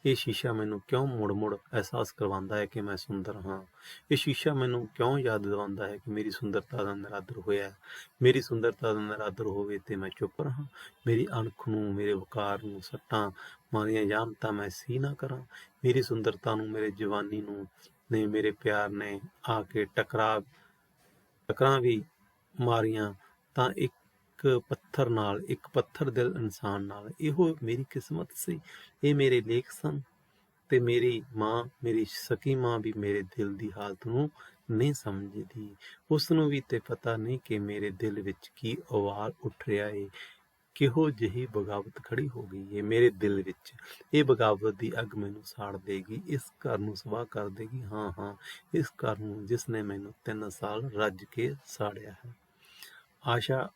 ਇਹ ਸ਼ੀਸ਼ਾ ਮੈਨੂੰ ਕਿਉਂ ਮੁੜ ਅਹਿਸਾਸ ਕਰਵਾਉਂਦਾ ਹੈ ਕਿ ਮੈਂ ਸੁੰਦਰ ਹਾਂ? ਇਹ ਸ਼ੀਸ਼ਾ ਮੈਨੂੰ ਕਿਉਂ ਯਾਦ ਦਿਵਾਉਂਦਾ ਹੈ ਕਿ ਮੇਰੀ ਸੁੰਦਰਤਾ ਦਾ ਨਿਰਾਦਰ ਹੋਇਆ ਹੈ? ਮੇਰੀ ਸੁੰਦਰਤਾ ਦਾ ਨਿਰਾਦਰ ਹੋਵੇ ਤੇ ਮੈਂ ਚੁੱਪ ਰਹਾਂ? ਮੇਰੀ ਅਣਖ ਨੂੰ, ਮੇਰੇ ਵਕਾਰ ਨੂੰ ਸੱਟਾਂ ਮਾਰੀਆਂ ਜਾਣ ਤਾਂ ਮੈਂ ਸੀ ਨਾ ਕਰਾਂ? ਮੇਰੀ ਸੁੰਦਰਤਾ ਨੂੰ, ਮੇਰੇ ਜਵਾਨੀ ਨੂੰ ਨੇ, ਮੇਰੇ ਪਿਆਰ ਨੇ ਆ ਕੇ ਟਕਰਾਂ ਵੀ ਮਾਰੀਆਂ ਤਾਂ ਇੱਕ ਪੱਥਰ ਦਿਲ ਇਨਸਾਨ ਨਾਲ। ਇਹੋ ਮੇਰੀ ਕਿਸਮਤ ਸੀ। ਇਹ ਮੇਰੇ ਲੇਖ ਸਨ। ਤੇ ਮੇਰੀ ਮਾਂ, ਮੇਰੀ ਸਕੀ ਮਾਂ ਵੀ ਮੇਰੇ ਦਿਲ ਦੀ ਹਾਲਤ ਨੂੰ ਨਹੀਂ ਸਮਝਦੀ। ਉਸ ਨੂੰ ਵੀ ਤੇ ਪਤਾ ਨਹੀਂ ਕਿ ਮੇਰੇ ਦਿਲ ਵਿੱਚ ਕੀ ਉਬਾਲ ਉੱਠ ਰਿਹਾ ਏ, ਕਿਹੋ ਜਿਹੀ ਬਗਾਵਤ ਖੜੀ ਹੋ ਗਈ ਏ ਮੇਰੇ ਦਿਲ ਵਿੱਚ। ਇਹ ਬਗਾਵਤ ਦੀ ਅੱਗ ਮੈਨੂੰ ਸਾੜ ਦੇਗੀ, ਇਸ ਘਰ ਨੂੰ ਸਵਾਹ ਕਰ ਦੇਗੀ। ਹਾਂ ਇਸ ਘਰ ਨੂੰ ਜਿਸ ਨੇ ਮੈਨੂੰ 3 ਸਾਲ ਰੱਜ ਕੇ ਸਾੜਿਆ ਹੈ। ਆਸ਼ਾ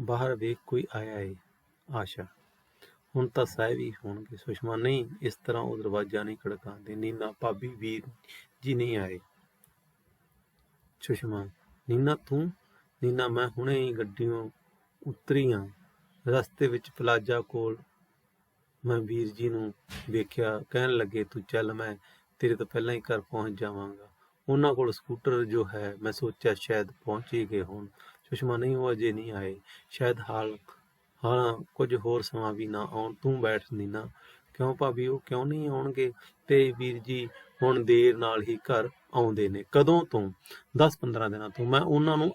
ਬਾਹਰ ਵੇਖ ਕੋਈ ਆਇਆ ਏ। ਆਸ਼ਾ, ਹੁਣ ਤਾਂ ਸਾਹਿਬ ਹੀ ਹੋਣਗੇ। ਸੁਸ਼ਮਾ, ਨਹੀਂ, ਇਸ ਤਰ੍ਹਾਂ ਉਹ ਦਰਵਾਜ਼ਾ ਨਹੀਂ ਖੜਕਾਉਂਦੇ। ਨੀਨਾ, ਭਾਬੀ, ਵੀਰ ਜੀ ਨਹੀਂ ਆਏ। ਸੁਸ਼ਮਾ, ਨੀਨਾ ਤੂੰ? ਨੀਨਾ, ਮੈਂ ਹੁਣੇ ਹੀ ਗੱਡੀਓਂ ਉਤਰੀ ਹਾਂ। ਰਸਤੇ ਵਿੱਚ ਪਲਾਜ਼ਾ ਕੋਲ ਮੈਂ ਵੀਰ ਜੀ ਨੂੰ ਵੇਖਿਆ, ਕਹਿਣ ਲੱਗੇ ਤੂੰ ਚੱਲ, ਮੈਂ ਤੇਰੇ ਤੋਂ ਪਹਿਲਾਂ ਹੀ ਘਰ ਪਹੁੰਚ ਜਾਵਾਂਗਾ। ਉਹਨਾਂ ਕੋਲ ਸਕੂਟਰ ਜੋ ਹੈ, ਮੈਂ ਸੋਚਿਆ ਸ਼ਾਇਦ ਪਹੁੰਚ ਹੀ ਗਏ ਹੋਣ। ਸੁਸ਼ਮਾ, ਨਹੀਂ, ਉਹ ਅਜੇ ਨਹੀਂ ਆਏ, ਸ਼ਾਇਦ ਹਾਂ ਕੁਝ ਹੋਰ ਸਮਾਂ ਵੀ ਨਾ ਆਉਣ। ਤੂੰ ਬੈਠ ਨੀਨਾ। ਕਿਉਂ ਭਾਬੀ, ਉਹ ਕਿਉਂ ਨਹੀਂ ਆਉਣਗੇ? ਤੇ ਵੀਰ ਜੀ ਹੁਣ ਦੇਰ ਨਾਲ ਹੀ ਘਰ ਆਉਂਦੇ ਨੇ। ਕਦੋਂ ਤੋਂ? 10-15 ਦਿਨਾਂ ਤੋਂ। ਮੈਂ ਉਹਨਾਂ ਨੂੰ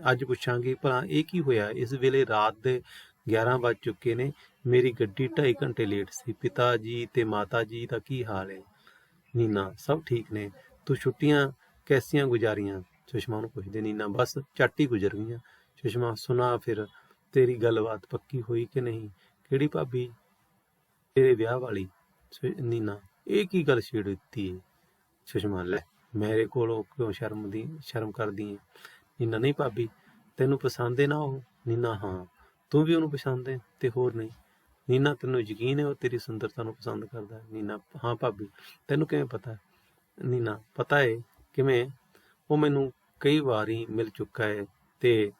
ਅੱਜ ਪੁੱਛਾਂਗੀ ਭਲਾ ਇਹ ਕੀ ਹੋਇਆ। ਇਸ ਵੇਲੇ ਰਾਤ ਦੇ 11 ਵੱਜ ਚੁੱਕੇ ਨੇ। ਮੇਰੀ ਗੱਡੀ 2.5 ਘੰਟੇ ਲੇਟ ਸੀ। ਪਿਤਾ ਜੀ ਤੇ ਮਾਤਾ ਜੀ ਦਾ ਕੀ ਹਾਲ ਹੈ? ਨੀਨਾ, ਸਭ ਠੀਕ ਨੇ। ਤੂੰ ਛੁੱਟੀਆਂ ਕੈਸੀਆਂ ਗੁਜ਼ਾਰੀਆਂ? ਸੁਸ਼ਮਾ ਨੂੰ ਪੁੱਛਦੇ। ਨੀਨਾ, ਬਸ ਝੱਟ ਹੀ ਗੁਜ਼ਰ ਗਈਆਂ। ਸੁਸ਼ਮਾ, ਸੁਣਾ ਫਿਰ, ਤੇਰੀ ਗੱਲਬਾਤ ਪੱਕੀ ਹੋਈ ਕਿ ਨਹੀਂ? ਕਿਹੜੀ ਭਾਬੀ? ਤੇਰੇ ਵਿਆਹ ਵਾਲੀ। ਨੀਨਾ, ਇਹ ਕੀ ਗੱਲ ਛੇੜ ਦਿੱਤੀ ਏ? ਸੁਸ਼ਮਾ, ਲੈ, ਮੇਰੇ ਕੋਲੋਂ ਕਿਉਂ ਸ਼ਰਮ ਕਰਦੀ ਏ? ਨੀਨਾ, ਨਹੀਂ ਭਾਬੀ, ਤੈਨੂੰ ਪਸੰਦ ਏ ਨਾ ਉਹ? ਨੀਨਾ, ਹਾਂ। ਤੂੰ ਵੀ ਉਹਨੂੰ ਪਸੰਦ ਏ? ਤੇ ਹੋਰ ਨਹੀਂ। ਨੀਨਾ, ਤੈਨੂੰ ਯਕੀਨ ਹੈ ਉਹ ਤੇਰੀ ਸੁੰਦਰਤਾ ਨੂੰ ਪਸੰਦ ਕਰਦਾ? ਨੀਨਾ, ਹਾਂ ਭਾਬੀ। ਤੈਨੂੰ ਕਿਵੇਂ ਪਤਾ? ਨੀਨਾ, ਪਤਾ ਏ। ਕਿਵੇਂ? ਉਹ ਮੈਨੂੰ ਕਈ ਵਾਰੀ ਮਿਲ ਚੁੱਕਾ ਹੈ ਤੇ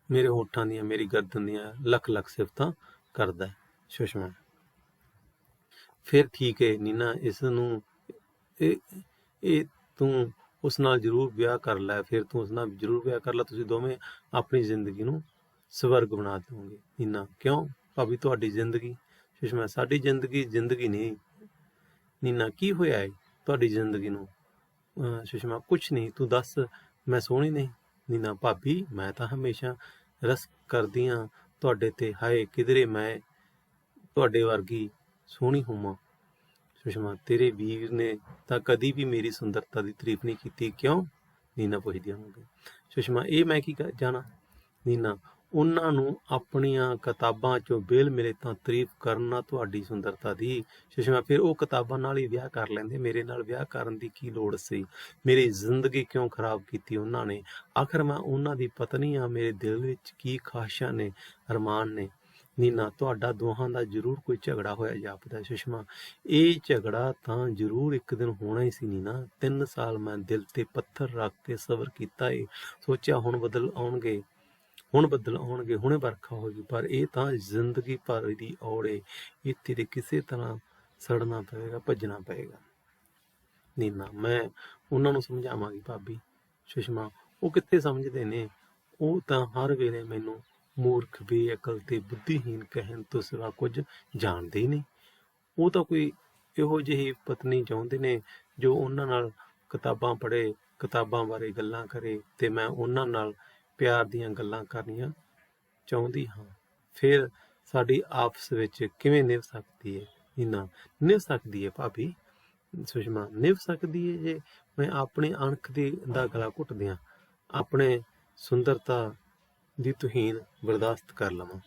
ਮੇਰੇ ਹੋਠਾਂ ਦੀਆਂ, ਮੇਰੀ ਗਰਦਨ ਦੀਆਂ ਲੱਖ ਲੱਖ ਸਿਫਤਾਂ ਕਰਦਾ ਹੈ। ਸੁਸ਼ਮਾ, ਫਿਰ ਠੀਕ ਹੈ ਨੀਨਾ, ਇਸ ਨੂੰ ਇਹ ਤੂੰ ਉਸ ਨਾਲ ਜ਼ਰੂਰ ਵਿਆਹ ਕਰ ਲੈ। ਫਿਰ ਤੂੰ ਉਸ ਨਾਲ ਜ਼ਰੂਰ ਵਿਆਹ ਕਰ ਲੈ। ਤੁਸੀਂ ਦੋਵੇਂ ਆਪਣੀ ਜ਼ਿੰਦਗੀ ਨੂੰ ਸਵਰਗ ਬਣਾ ਦਿਓਗੇ। ਨੀਨਾ, ਕਿਉਂ ਭਾਬੀ, ਤੁਹਾਡੀ ਜ਼ਿੰਦਗੀ? ਸੁਸ਼ਮਾ, ਸਾਡੀ ਜ਼ਿੰਦਗੀ ਨਹੀਂ। ਨੀਨਾ, ਕੀ ਹੋਇਆ ਹੈ ਤੁਹਾਡੀ ਜ਼ਿੰਦਗੀ ਨੂੰ? ਸੁਸ਼ਮਾ, ਕੁਛ ਨਹੀਂ, ਤੂੰ ਦੱਸ, ਮੈਂ ਸੋਹਣੀ ਨਹੀਂ? ਨੀਨਾ, ਭਾਬੀ, ਮੈਂ ਤਾਂ ਹਮੇਸ਼ਾ ਰਸ ਕਰਦੀ ਹਾਂ ਤੁਹਾਡੇ ਤੇ। ਹਾਏ, ਕਿਧਰੇ ਮੈਂ ਤੁਹਾਡੇ ਵਰਗੀ ਸੋਹਣੀ ਹੋਵਾਂ। ਸੁਸ਼ਮਾ, ਤੇਰੇ ਵੀਰ ਨੇ ਤਾਂ ਕਦੀ ਵੀ ਮੇਰੀ ਸੁੰਦਰਤਾ ਦੀ ਤਾਰੀਫ ਨਹੀਂ ਕੀਤੀ। ਕਿਉਂ? ਨੀਨਾ ਪੁੱਛਦੀ ਹੋਊਗੀ। ਸੁਸ਼ਮਾ, ਇਹ ਮੈਂ ਕੀ ਜਾਣਾ? ਨੀਨਾ, ਉਹਨਾਂ ਨੂੰ ਆਪਣੀਆਂ ਕਿਤਾਬਾਂ 'ਚੋਂ ਵਿਹਲ ਮਿਲੇ ਤਾਂ ਤਾਰੀਫ ਕਰਨਾ ਤੁਹਾਡੀ ਸੁੰਦਰਤਾ ਦੀ। ਸੁਸ਼ਮਾ, ਫਿਰ ਉਹ ਕਿਤਾਬਾਂ ਨਾਲ ਹੀ ਵਿਆਹ ਕਰ ਲੈਂਦੇ। ਮੇਰੇ ਨਾਲ ਵਿਆਹ ਕਰਨ ਦੀ ਕੀ ਲੋੜ ਸੀ? ਮੇਰੀ ਜ਼ਿੰਦਗੀ ਕਿਉਂ ਖਰਾਬ ਕੀਤੀ ਉਹਨਾਂ ਨੇ? ਆਖਰ ਮੈਂ ਉਹਨਾਂ ਦੀ ਪਤਨੀ ਹਾਂ। ਮੇਰੇ ਦਿਲ ਵਿੱਚ ਕੀ ਖਾਹਿਸ਼ਾਂ ਨੇ, ਅਰਮਾਨ ਨੇ। ਨੀਨਾ, ਤੁਹਾਡਾ ਦੋਹਾਂ ਦਾ ਜ਼ਰੂਰ ਕੋਈ ਝਗੜਾ ਹੋਇਆ ਜਾਪਦਾ। ਸੁਸ਼ਮਾ, ਇਹ ਝਗੜਾ ਤਾਂ ਜ਼ਰੂਰ ਇੱਕ ਦਿਨ ਹੋਣਾ ਹੀ ਸੀ ਨੀਨਾ। 3 ਸਾਲ ਮੈਂ ਦਿਲ ਤੇ ਪੱਥਰ ਰੱਖ ਕੇ ਸਬਰ ਕੀਤਾ ਏ। ਸੋਚਿਆ ਹੁਣ ਬੱਦਲ ਆਉਣਗੇ, ਹੁਣੇ ਵਰਖਾ ਹੋਏਗੀ। ਪਰ ਇਹ ਤਾਂ ਜ਼ਿੰਦਗੀ ਭਰ ਦੀ ਔੜ ਏ। ਇੱਥੇ ਤੇ ਕਿਸੇ ਤਰ੍ਹਾਂ ਸੜਨਾ ਪਏਗਾ, ਭੱਜਣਾ ਪਏਗਾ। ਨੀਨਾ, ਮੈਂ ਉਹਨਾਂ ਨੂੰ ਸਮਝਾਵਾਂਗੀ ਭਾਬੀ। ਸੁਸ਼ਮਾ, ਉਹ ਕਿੱਥੇ ਸਮਝਦੇ ਨੇ? ਉਹ ਤਾਂ ਹਰ ਵੇਲੇ ਮੈਨੂੰ ਮੂਰਖ, ਬੇਅਕਲ ਤੇ ਬੁੱਧੀਹੀਨ ਕਹਿਣ ਤੋਂ ਸਿਵਾ ਕੁਝ ਜਾਣਦੇ ਹੀ ਨਹੀਂ। ਉਹ ਤਾਂ ਕੋਈ ਇਹੋ ਜਿਹੀ ਪਤਨੀ ਚਾਹੁੰਦੇ ਨੇ ਜੋ ਉਹਨਾਂ ਨਾਲ ਕਿਤਾਬਾਂ ਪੜ੍ਹੇ, ਕਿਤਾਬਾਂ ਬਾਰੇ ਗੱਲਾਂ ਕਰੇ, ਤੇ ਮੈਂ ਉਹਨਾਂ ਨਾਲ ਪਿਆਰ ਦੀਆਂ ਗੱਲਾਂ ਕਰਨੀਆਂ ਚਾਹੁੰਦੀ ਹਾਂ। ਫਿਰ ਸਾਡੀ ਆਪਸ ਵਿੱਚ ਕਿਵੇਂ ਨਿਭ ਸਕਦੀ ਹੈ? ਨੀਨਾ, ਨਿਭ ਸਕਦੀ ਹੈ ਭਾਬੀ। ਸੁਸ਼ਮਾ, ਨਿਭ ਸਕਦੀ ਹੈ ਜੇ ਮੈਂ ਆਪਣੀ ਅਣਖ ਦਾ ਗਲਾ ਘੁੱਟ ਦਿਆਂ, ਆਪਣੇ ਸੁੰਦਰਤਾ ਦੀ ਤੁਹੀਨ ਬਰਦਾਸ਼ਤ ਕਰ ਲਵਾਂ।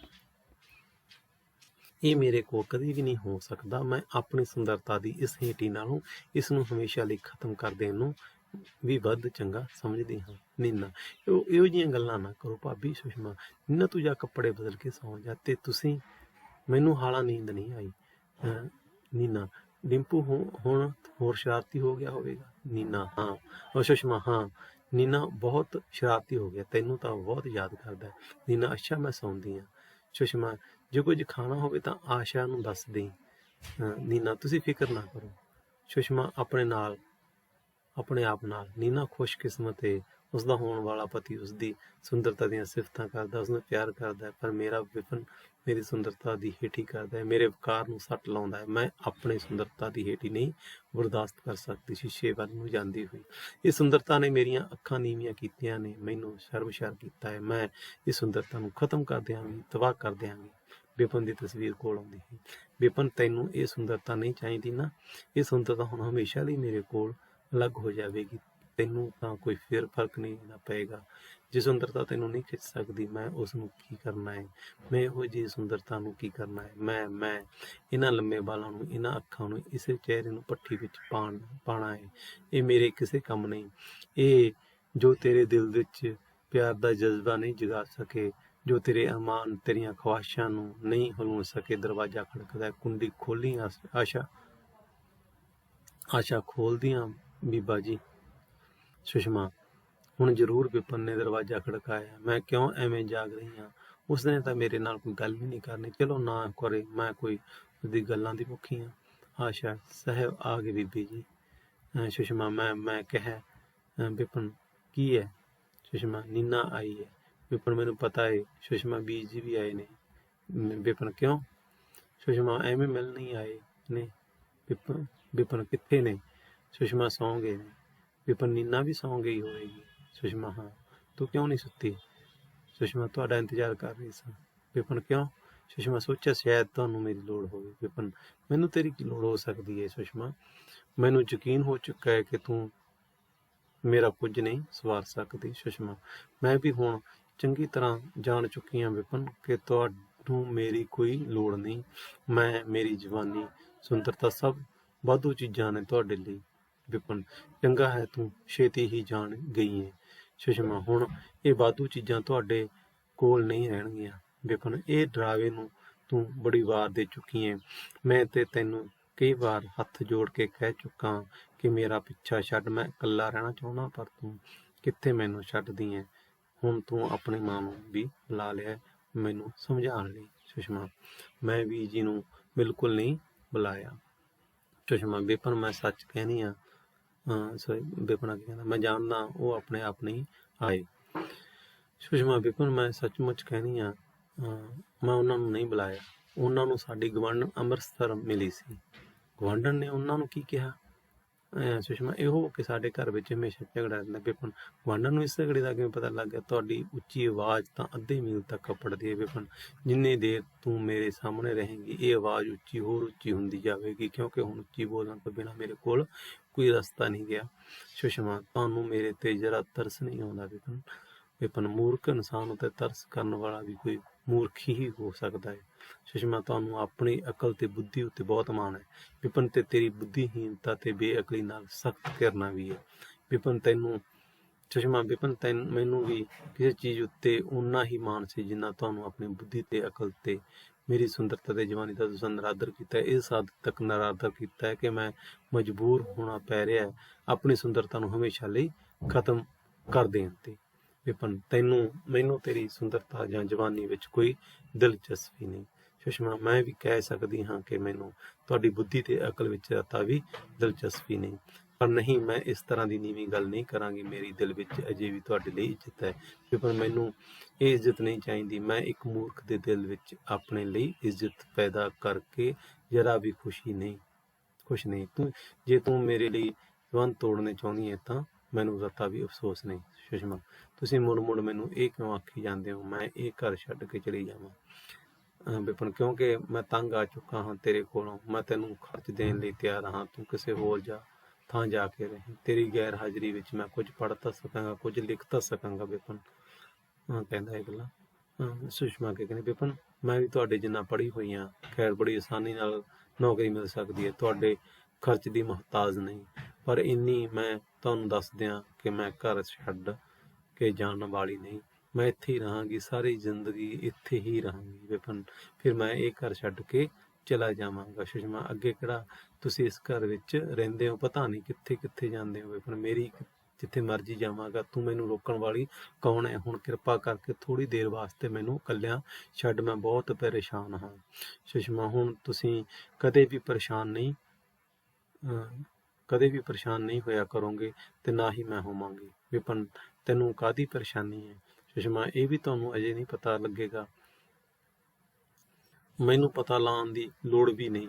ਇਹ ਮੇਰੇ ਕੋਲ ਕਦੀ ਵੀ ਨਹੀਂ ਹੋ ਸਕਦਾ। ਮੈਂ ਆਪਣੀ ਸੁੰਦਰਤਾ ਦੀ ਇਸ ਹੇਠੀ ਨਾਲੋਂ ਇਸ ਨੂੰ ਹਮੇਸ਼ਾ ਲਈ ਖਤਮ ਕਰ ਦੇਣ ਨੂੰ ਵੀ ਵੱਧ ਚੰਗਾ ਸਮਝਦੀ ਹਾਂ। ਨੀਨਾ, ਇਹੋ ਜਿਹੀਆਂ ਗੱਲਾਂ ਨਾ ਕਰੋ ਭਾਬੀ। ਸੁਸ਼ਮਾ, ਨੀਨਾ, ਤੂੰ ਜਾ ਕੱਪੜੇ ਬਦਲ ਕੇ ਸੌਂ ਜਾ। ਤੇ ਤੁਸੀਂ? ਮੈਨੂੰ ਹਾਲਾਂ ਨੀਂਦ ਨਹੀਂ ਆਈ। ਨੀਨਾ, ਡਿੰਪੂ ਹੁਣ ਹੋਰ ਸ਼ਰਾਰਤੀ ਹੋ ਗਿਆ ਹੋਵੇਗਾ। ਨੀਨਾ, ਹਾਂ। ਸੁਸ਼ਮਾ, ਹਾਂ। ਨੀਨਾ, ਬਹੁਤ ਸ਼ਰਾਰਤੀ ਹੋ ਗਿਆ, ਤੈਨੂੰ ਤਾਂ ਬਹੁਤ ਯਾਦ ਕਰਦਾ। ਨੀਨਾ, ਅੱਛਾ, ਮੈਂ ਸੌਂਦੀ ਹਾਂ। ਸੁਸ਼ਮਾ, ਜੇ ਕੁਝ ਖਾਣਾ ਹੋਵੇ ਤਾਂ ਆਸ਼ਾ ਨੂੰ ਦੱਸ ਦੇਈਂ। ਨੀਨਾ, ਤੁਸੀਂ ਫਿਕਰ ਨਾ ਕਰੋ। ਸੁਸ਼ਮਾ, ਆਪਣੇ ਆਪ ਨਾਲ। ਨੀਨਾ, ਖੁਸ਼ਕਿਸਮਤ ਏ, ਉਸਦਾ ਹੋਣ ਵਾਲਾ ਪਤੀ ਉਸਦੀ ਸੁੰਦਰਤਾ ਦੀਆਂ ਸਿਫਤਾਂ ਕਰਦਾ, ਉਸਨੂੰ ਪਿਆਰ ਕਰਦਾ ਹੈ। ਪਰ ਮੇਰਾ ਵਿਪਨ ਮੇਰੀ ਸੁੰਦਰਤਾ ਦੀ ਹੇਠੀ ਕਰਦਾ ਹੈ, ਮੇਰੇ ਵਕਾਰ ਨੂੰ ਸੱਟ ਲਾਉਂਦਾ ਹੈ। ਮੈਂ ਆਪਣੀ ਸੁੰਦਰਤਾ ਦੀ ਹੇਠੀ ਨਹੀਂ ਬਰਦਾਸ਼ਤ ਕਰ ਸਕਦੀ। ਸ਼ੀਸ਼ੇ ਵੱਲ ਨੂੰ ਜਾਂਦੀ ਹੋਈ, ਇਹ ਸੁੰਦਰਤਾ ਨੇ ਮੇਰੀਆਂ ਅੱਖਾਂ ਨੀਵੀਆਂ ਕੀਤੀਆਂ ਨੇ, ਮੈਨੂੰ ਸ਼ਰਮਸ਼ਾਰ ਕੀਤਾ ਹੈ। ਮੈਂ ਇਸ ਸੁੰਦਰਤਾ ਨੂੰ ਖਤਮ ਕਰ ਦਿਆਂਗੀ, ਤਬਾਹ ਕਰ ਦਿਆਂਗੀ। ਵਿਪਨ ਦੀ ਤਸਵੀਰ ਕੋਲ ਆਉਂਦੀ ਹੈ। ਵਿਪਨ, ਤੈਨੂੰ ਇਹ ਸੁੰਦਰਤਾ ਨਹੀਂ ਚਾਹੀਦੀ ਨਾ? ਇਹ ਸੁੰਦਰਤਾ ਹੁਣ ਹਮੇਸ਼ਾ ਲਈ ਮੇਰੇ ਕੋਲ ਅਲੱਗ ਹੋ ਜਾਵੇਗੀ। ਤੈਨੂੰ ਤਾਂ ਕੋਈ ਫਿਰ ਫਰਕ ਨਹੀਂ ਨਾ ਪਏਗਾ। ਜੇ ਸੁੰਦਰਤਾ ਤੈਨੂੰ ਨਹੀਂ ਖਿੱਚ ਸਕਦੀ, ਮੈਂ ਉਸ ਨੂੰ ਕੀ ਕਰਨਾ ਹੈ? ਮੈਂ ਇਹੋ ਜਿਹੀ ਸੁੰਦਰਤਾ ਨੂੰ ਕੀ ਕਰਨਾ ਹੈ? ਮੈਂ ਇਹਨਾਂ ਲੰਮੇ ਬਾਲਾਂ ਨੂੰ, ਇਹਨਾਂ ਅੱਖਾਂ ਨੂੰ, ਇਸੇ ਚਿਹਰੇ ਨੂੰ ਭੱਠੀ ਵਿੱਚ ਪਾਣਾ ਹੈ। ਇਹ ਮੇਰੇ ਕਿਸੇ ਕੰਮ ਨਹੀਂ। ਇਹ ਜੋ ਤੇਰੇ ਦਿਲ ਵਿੱਚ ਪਿਆਰ ਦਾ ਜਜ਼ਬਾ ਨਹੀਂ ਜਗਾ ਸਕੇ, ਜੋ ਤੇਰੇ ਅਰਮਾਨ, ਤੇਰੀਆਂ ਖਵਾਹਿਸ਼ਾਂ ਨੂੰ ਨਹੀਂ ਹਿਲਾਉ ਸਕੇ। ਦਰਵਾਜ਼ਾ ਖੜਕਦਾ ਹੈ, ਕੁੰਡੀ ਖੋਲੀ ਆਸ਼ਾ ਖੋਲਦੀਆਂ ਬੀਬਾ ਜੀ। ਸੁਸ਼ਮਾ, ਹੁਣ ਜ਼ਰੂਰ ਵਿਪਨ ਨੇ ਦਰਵਾਜ਼ਾ ਖੜਕਾਇਆ। ਮੈਂ ਕਿਉਂ ਐਵੇਂ ਜਾਗ ਰਹੀ ਹਾਂ? ਉਸਨੇ ਤਾਂ ਮੇਰੇ ਨਾਲ ਕੋਈ ਗੱਲ ਵੀ ਨਹੀਂ ਕਰਨੀ। ਚਲੋ ਨਾ ਕਰੇ, ਮੈਂ ਕੋਈ ਉਹਦੀ ਗੱਲਾਂ ਦੀ ਭੁੱਖੀ ਹਾਂ। ਆਸ਼ਾ, ਸਾਹਿਬ ਆ ਗਏ ਬੀਬੀ ਜੀ। ਸੁਸ਼ਮਾ, ਮੈਂ ਕਿਹਾ ਵਿਪਨ ਕੀ ਹੈ? ਸੁਸ਼ਮਾ, ਨੀਨਾ ਆਈ ਹੈ। ਵਿਪਨ, ਮੈਨੂੰ ਪਤਾ ਹੈ। ਸੁਸ਼ਮਾ, ਬੀਜ ਜੀ ਵੀ ਆਏ ਨੇ। ਵਿਪਨ, ਕਿਉਂ? ਸੁਸ਼ਮਾ, ਐਵੇਂ ਮਿਲ ਨਹੀਂ ਆਏ ਨੇ। ਵਿਪਨ ਕਿੱਥੇ ਨੇ? ਸੁਸ਼ਮਾ, ਸੌਂ ਗਏ ਨੇ। ਵਿਪਨ, ਨੀਨਾ ਵੀ ਸੌਂ ਗਈ ਹੋਵੇਗੀ। ਸੁਸ਼ਮਾ, ਹਾਂ। ਤੂੰ ਕਿਉਂ ਨਹੀਂ ਸੁੱਤੀ? ਸੁਸ਼ਮਾ, ਤੁਹਾਡਾ ਇੰਤਜ਼ਾਰ ਕਰ ਰਹੀ ਸਾਂ। ਵਿਪਨ, ਕਿਉਂ? ਸੁਸ਼ਮਾ, ਸੋਚਿਆ ਸ਼ਾਇਦ ਤੁਹਾਨੂੰ ਮੇਰੀ ਲੋੜ ਹੋਵੇ। ਵਿਪਨ, ਮੈਨੂੰ ਤੇਰੀ ਕੀ ਲੋੜ ਹੋ ਸਕਦੀ ਹੈ ਸੁਸ਼ਮਾ? ਮੈਨੂੰ ਯਕੀਨ ਹੋ ਚੁੱਕਾ ਹੈ ਕਿ ਤੂੰ ਮੇਰਾ ਕੁਝ ਨਹੀਂ ਸਵਾਰ ਸਕਦੀ। ਸੁਸ਼ਮਾ, ਮੈਂ ਵੀ ਹੁਣ ਚੰਗੀ ਤਰ੍ਹਾਂ ਜਾਣ ਚੁੱਕੀ ਹਾਂ ਵਿਪਨ ਕਿ ਤੁਹਾਨੂੰ ਮੇਰੀ ਕੋਈ ਲੋੜ ਨਹੀਂ। ਮੇਰੀ ਜਵਾਨੀ, ਸੁੰਦਰਤਾ ਸਭ ਵਾਧੂ ਚੀਜ਼ਾਂ ਨੇ ਤੁਹਾਡੇ ਲਈ। ਵਿਪਨ, ਚੰਗਾ ਹੈ ਤੂੰ ਛੇਤੀ ਹੀ ਜਾਣ ਗਈ ਹੈ। ਸੁਸ਼ਮਾ, ਹੁਣ ਇਹ ਵਾਧੂ ਚੀਜ਼ਾਂ ਤੁਹਾਡੇ ਕੋਲ ਨਹੀਂ ਰਹਿਣਗੀਆਂ। ਵਿਪਨ, ਇਹ ਡਰਾਵੇ ਨੂੰ ਤੂੰ ਬੜੀ ਵਾਰ ਦੇ ਚੁੱਕੀ ਹੈ। ਮੈਂ ਤੇ ਤੈਨੂੰ ਕਈ ਵਾਰ ਹੱਥ ਜੋੜ ਕੇ ਕਹਿ ਚੁੱਕਾ ਕਿ ਮੇਰਾ ਪਿੱਛਾ ਛੱਡ, ਮੈਂ ਇਕੱਲਾ ਰਹਿਣਾ ਚਾਹੁੰਦਾ, ਪਰ ਤੂੰ ਕਿੱਥੇ ਮੈਨੂੰ ਛੱਡਦੀ ਹੈ। ਹੁਣ ਤੂੰ ਆਪਣੀ ਮਾਂ ਨੂੰ ਵੀ ਬੁਲਾ ਲਿਆ ਮੈਨੂੰ ਸਮਝਾਉਣ ਲਈ। ਸੁਸ਼ਮਾ, ਮੈਂ ਵੀ ਜੀ ਨੂੰ ਬਿਲਕੁਲ ਨਹੀਂ ਬੁਲਾਇਆ। ਸੁਸ਼ਮਾ, ਵਿਪਨ, ਮੈਂ ਸੱਚ ਕਹਿਣੀ ਆ। ਵਿਪਨ ਕਹਿੰਦਾ, ਮੈਂ ਜਾਣਦਾ ਉਹ ਆਪਣੇ ਆਪ ਨਹੀਂ ਆਏ। ਸੁਸ਼ਮਾ, ਵਿਪਨ, ਮੈਂ ਸੱਚਮੁੱਚ ਕਹਿਣੀ ਆ, ਮੈਂ ਉਹਨਾਂ ਨੂੰ ਨਹੀਂ ਬੁਲਾਇਆ। ਉਹਨਾਂ ਨੂੰ ਸਾਡੀ ਗਵਾਂਢਣ ਅੰਮ੍ਰਿਤਸਰ ਮਿਲੀ ਸੀ। ਗਵਾਂਢਣ ਨੇ ਉਹਨਾਂ ਨੂੰ ਕੀ ਕਿਹਾ? ਸੁਸ਼ਮਾ, ਇਹੋ ਕਿ ਸਾਡੇ ਘਰ ਵਿੱਚ ਹਮੇਸ਼ਾ ਝਗੜਾ ਰਹਿੰਦਾ। ਵਿਪਨ, ਗਵਾਂਢਣ ਨੂੰ ਇਸ ਝਗੜੇ ਦਾ ਕਿਵੇਂ ਪਤਾ ਲੱਗ ਗਿਆ? ਤੁਹਾਡੀ ਉੱਚੀ ਆਵਾਜ਼ ਤਾਂ ਅੱਧੇ ਮੀਲ ਤੱਕ ਕੱਪੜਦੀ ਹੈ। ਵਿਪਨ, ਜਿੰਨੀ ਦੇਰ ਤੂੰ ਮੇਰੇ ਸਾਹਮਣੇ ਰਹੇਂਗੀ ਇਹ ਆਵਾਜ਼ ਹੋਰ ਉੱਚੀ ਹੁੰਦੀ ਜਾਵੇਗੀ, ਕਿਉਂਕਿ ਹੁਣ ਉੱਚੀ ਬੋਲਣ ਤੋਂ ਬਿਨਾਂ ਮੇਰੇ ਕੋਲ ਕੋਈ ਰਸਤਾ ਨਹੀਂ ਗਿਆ। ਸੁਸ਼ਮਾ, ਤੁਹਾਨੂੰ ਮੇਰੇ ਤੇ ਜ਼ਰਾ ਤਰਸ ਨਹੀਂ ਆਉਂਦਾ? ਵਿਪਨ, ਮੂਰਖ ਇਨਸਾਨ ਉੱਤੇ ਤਰਸ ਕਰਨ ਵਾਲਾ ਵੀ ਕੋਈ ਮੂਰਖ ਹੀ ਹੋ ਸਕਦਾ ਹੈ। ਸੁਸ਼ਮਾ, ਤੁਹਾਨੂੰ ਆਪਣੀ ਅਕਲ ਤੇ ਬੁੱਧੀ ਉੱਤੇ ਬਹੁਤ ਮਾਣ ਹੈ। ਵਿਪਨ, ਤੇ ਤੇਰੀ ਬੁੱਧੀਹੀਨਤਾ ਤੇ ਬੇਅਕਲੀ ਨਾਲ ਸਖਤ ਕਰਨਾ ਵੀ ਹੈ। ਵਿਪਨ, ਸੁਸ਼ਮਾ, ਮੈਨੂੰ ਵੀ ਕਿਸੇ ਚੀਜ਼ ਉੱਤੇ ਓਨਾ ਹੀ ਮਾਣ ਸੀ ਜਿੰਨਾ ਤੁਹਾਨੂੰ ਆਪਣੀ ਬੁੱਧੀ ਤੇ ਅਕਲ ਤੇ। ਮੇਰੀ ਸੁੰਦਰਤਾ ਤੇ ਜਵਾਨੀ ਦਾ ਤੁਸੀਂ ਨਰਾਦਰ ਕੀਤਾ ਹੈ। ਇਸ ਹੱਦ ਤੱਕ ਨਰਾਦਰ ਕੀਤਾ ਹੈ ਕਿ ਮੈਂ ਮਜਬੂਰ ਹੋਣਾ ਪੈ ਰਿਹਾ ਹੈ ਆਪਣੀ ਸੁੰਦਰਤਾ ਨੂੰ ਹਮੇਸ਼ਾ ਲਈ ਖਤਮ ਕਰ ਦੇਣ ਤੇ। ਵਿਪਨ, ਮੈਨੂੰ ਤੇਰੀ ਸੁੰਦਰਤਾ ਜਾਂ ਜਵਾਨੀ ਵਿੱਚ ਕੋਈ ਦਿਲਚਸਪੀ ਨਹੀਂ। ਸੁਸ਼ਮਾ, ਮੈਂ ਵੀ ਕਹਿ ਸਕਦੀ ਹਾਂ ਕਿ ਮੈਨੂੰ ਤੁਹਾਡੀ ਬੁੱਧੀ ਤੇ ਅਕਲ ਵਿੱਚ ਤਾਂ ਵੀ ਦਿਲਚਸਪੀ ਨਹੀਂ, ਪਰ ਨਹੀਂ, ਮੈਂ ਇਸ ਤਰ੍ਹਾਂ ਦੀ ਨੀਵੀਂ ਗੱਲ ਨਹੀਂ ਕਰਾਂਗੀ। ਮੇਰੀ ਦਿਲ ਵਿੱਚ ਅਜੇ ਵੀ ਤੁਹਾਡੇ ਲਈ ਇੱਜ਼ਤ ਹੈ। ਵਿਪਨ, ਮੈਨੂੰ ਇਹ ਇੱਜ਼ਤ ਨਹੀਂ ਚਾਹੀਦੀ। ਮੈਂ ਇੱਕ ਮੂਰਖ ਦੇ ਦਿਲ ਵਿੱਚ ਆਪਣੇ ਲਈ ਇੱਜ਼ਤ ਪੈਦਾ ਕਰਕੇ ਜਰਾ ਵੀ ਖੁਸ਼ ਨਹੀਂ। ਜੇ ਤੂੰ ਮੇਰੇ ਲਈ ਸੰਬੰਧ ਤੋੜਨੇ ਚਾਹੁੰਦੀ ਹੈ ਤਾਂ ਮੈਨੂੰ ਜ਼ਰਾ ਵੀ ਅਫਸੋਸ ਨਹੀਂ। ਸੁਸ਼ਮਾ, ਤੁਸੀਂ ਮੁੜ ਮੈਨੂੰ ਇਹ ਕਿਉਂ ਆਖੀ ਜਾਂਦੇ ਹੋ ਮੈਂ ਇਹ ਘਰ ਛੱਡ ਕੇ ਚਲੀ ਜਾਵਾਂ? ਵਿਪਨ, ਕਿਉਂਕਿ ਮੈਂ ਤੰਗ ਆ ਚੁੱਕਾ ਹਾਂ ਤੇਰੇ ਕੋਲੋਂ। ਮੈਂ ਤੈਨੂੰ ਖਰਚ ਦੇਣ ਲਈ ਤਿਆਰ ਹਾਂ, ਤੂੰ ਕਿਸੇ ਹੋਰ ਥਾਂ ਜਾ ਕੇ ਰਹੇ। ਤੇਰੀ ਗੈਰ ਹਾਜ਼ਰੀ ਵਿੱਚ ਮੈਂ ਕੁਝ ਪੜ੍ਹ ਤਾਂ ਸਕਾਂਗਾ, ਕੁਝ ਲਿਖ ਤਾਂ ਸਕਾਂਗਾ। ਵਿਪਨ ਕਹਿੰਦਾ ਇਹ ਗੱਲਾਂ। ਸੁਸ਼ਮਾ ਕਹਿੰਦੀ, ਵਿਪਨ, ਮੈਂ ਵੀ ਤੁਹਾਡੇ ਜਿੰਨਾ ਪੜ੍ਹੀ ਹੋਈ ਹਾਂ। ਖੈਰ, ਬੜੀ ਆਸਾਨੀ ਨਾਲ ਨੌਕਰੀ ਮਿਲ ਸਕਦੀ ਹੈ, ਤੁਹਾਡੇ ਖਰਚ ਦੀ ਮੁਹਤਾਜ ਨਹੀਂ। ਪਰ ਇੰਨੀ ਮੈਂ ਤੁਹਾਨੂੰ ਦੱਸ ਦਿਆਂ ਕਿ ਮੈਂ ਘਰ ਛੱਡ ਕੇ ਜਾਣ ਵਾਲੀ ਨਹੀਂ। ਮੈਂ ਇੱਥੇ ਹੀ ਰਹਾਂਗੀ, ਸਾਰੀ ਜ਼ਿੰਦਗੀ ਇੱਥੇ ਹੀ ਰਹਾਂਗੀ। ਵਿਪਨ, ਫਿਰ ਮੈਂ ਇਹ ਘਰ ਛੱਡ ਕੇ ਚਲਾ ਜਾਵਾਂਗਾ। ਸੁਸ਼ਮਾ, ਅੱਗੇ ਕਿਹੜਾ ਤੁਸੀਂ ਇਸ ਘਰ ਵਿੱਚ ਰਹਿੰਦੇ ਹੋ? ਪਤਾ ਨਹੀਂ ਕਿੱਥੇ ਜਾਂਦੇ ਹੋ। ਵਿਪਨ, ਮੇਰੀ ਜਿੱਥੇ ਮਰਜ਼ੀ ਜਾਵਾਂਗਾ, ਤੂੰ ਮੈਨੂੰ ਰੋਕਣ ਵਾਲੀ ਕੌਣ ਹੈ? ਹੁਣ ਕਿਰਪਾ ਕਰਕੇ ਥੋੜ੍ਹੀ ਦੇਰ ਵਾਸਤੇ ਮੈਨੂੰ ਇਕੱਲਿਆਂ ਛੱਡ, ਮੈਂ ਬਹੁਤ ਪਰੇਸ਼ਾਨ ਹਾਂ। ਸੁਸ਼ਮਾ, ਹੁਣ ਤੁਸੀਂ ਕਦੇ ਵੀ ਪਰੇਸ਼ਾਨ ਨਹੀਂ ਹੋਇਆ ਕਰੋਗੇ ਤੇ ਨਾ ਹੀ ਮੈਂ ਹੋਵਾਂਗੀ। ਵਿਪਨ, ਤੈਨੂੰ ਕਾਹਦੀ ਪਰੇਸ਼ਾਨੀ ਹੈ? ਸੁਸ਼ਮਾ, ਇਹ ਵੀ ਤੁਹਾਨੂੰ ਅਜੇ ਨਹੀਂ ਪਤਾ ਲੱਗੇਗਾ। ਮੈਨੂੰ ਪਤਾ ਲਾਉਣ ਦੀ ਲੋੜ ਵੀ ਨਹੀਂ।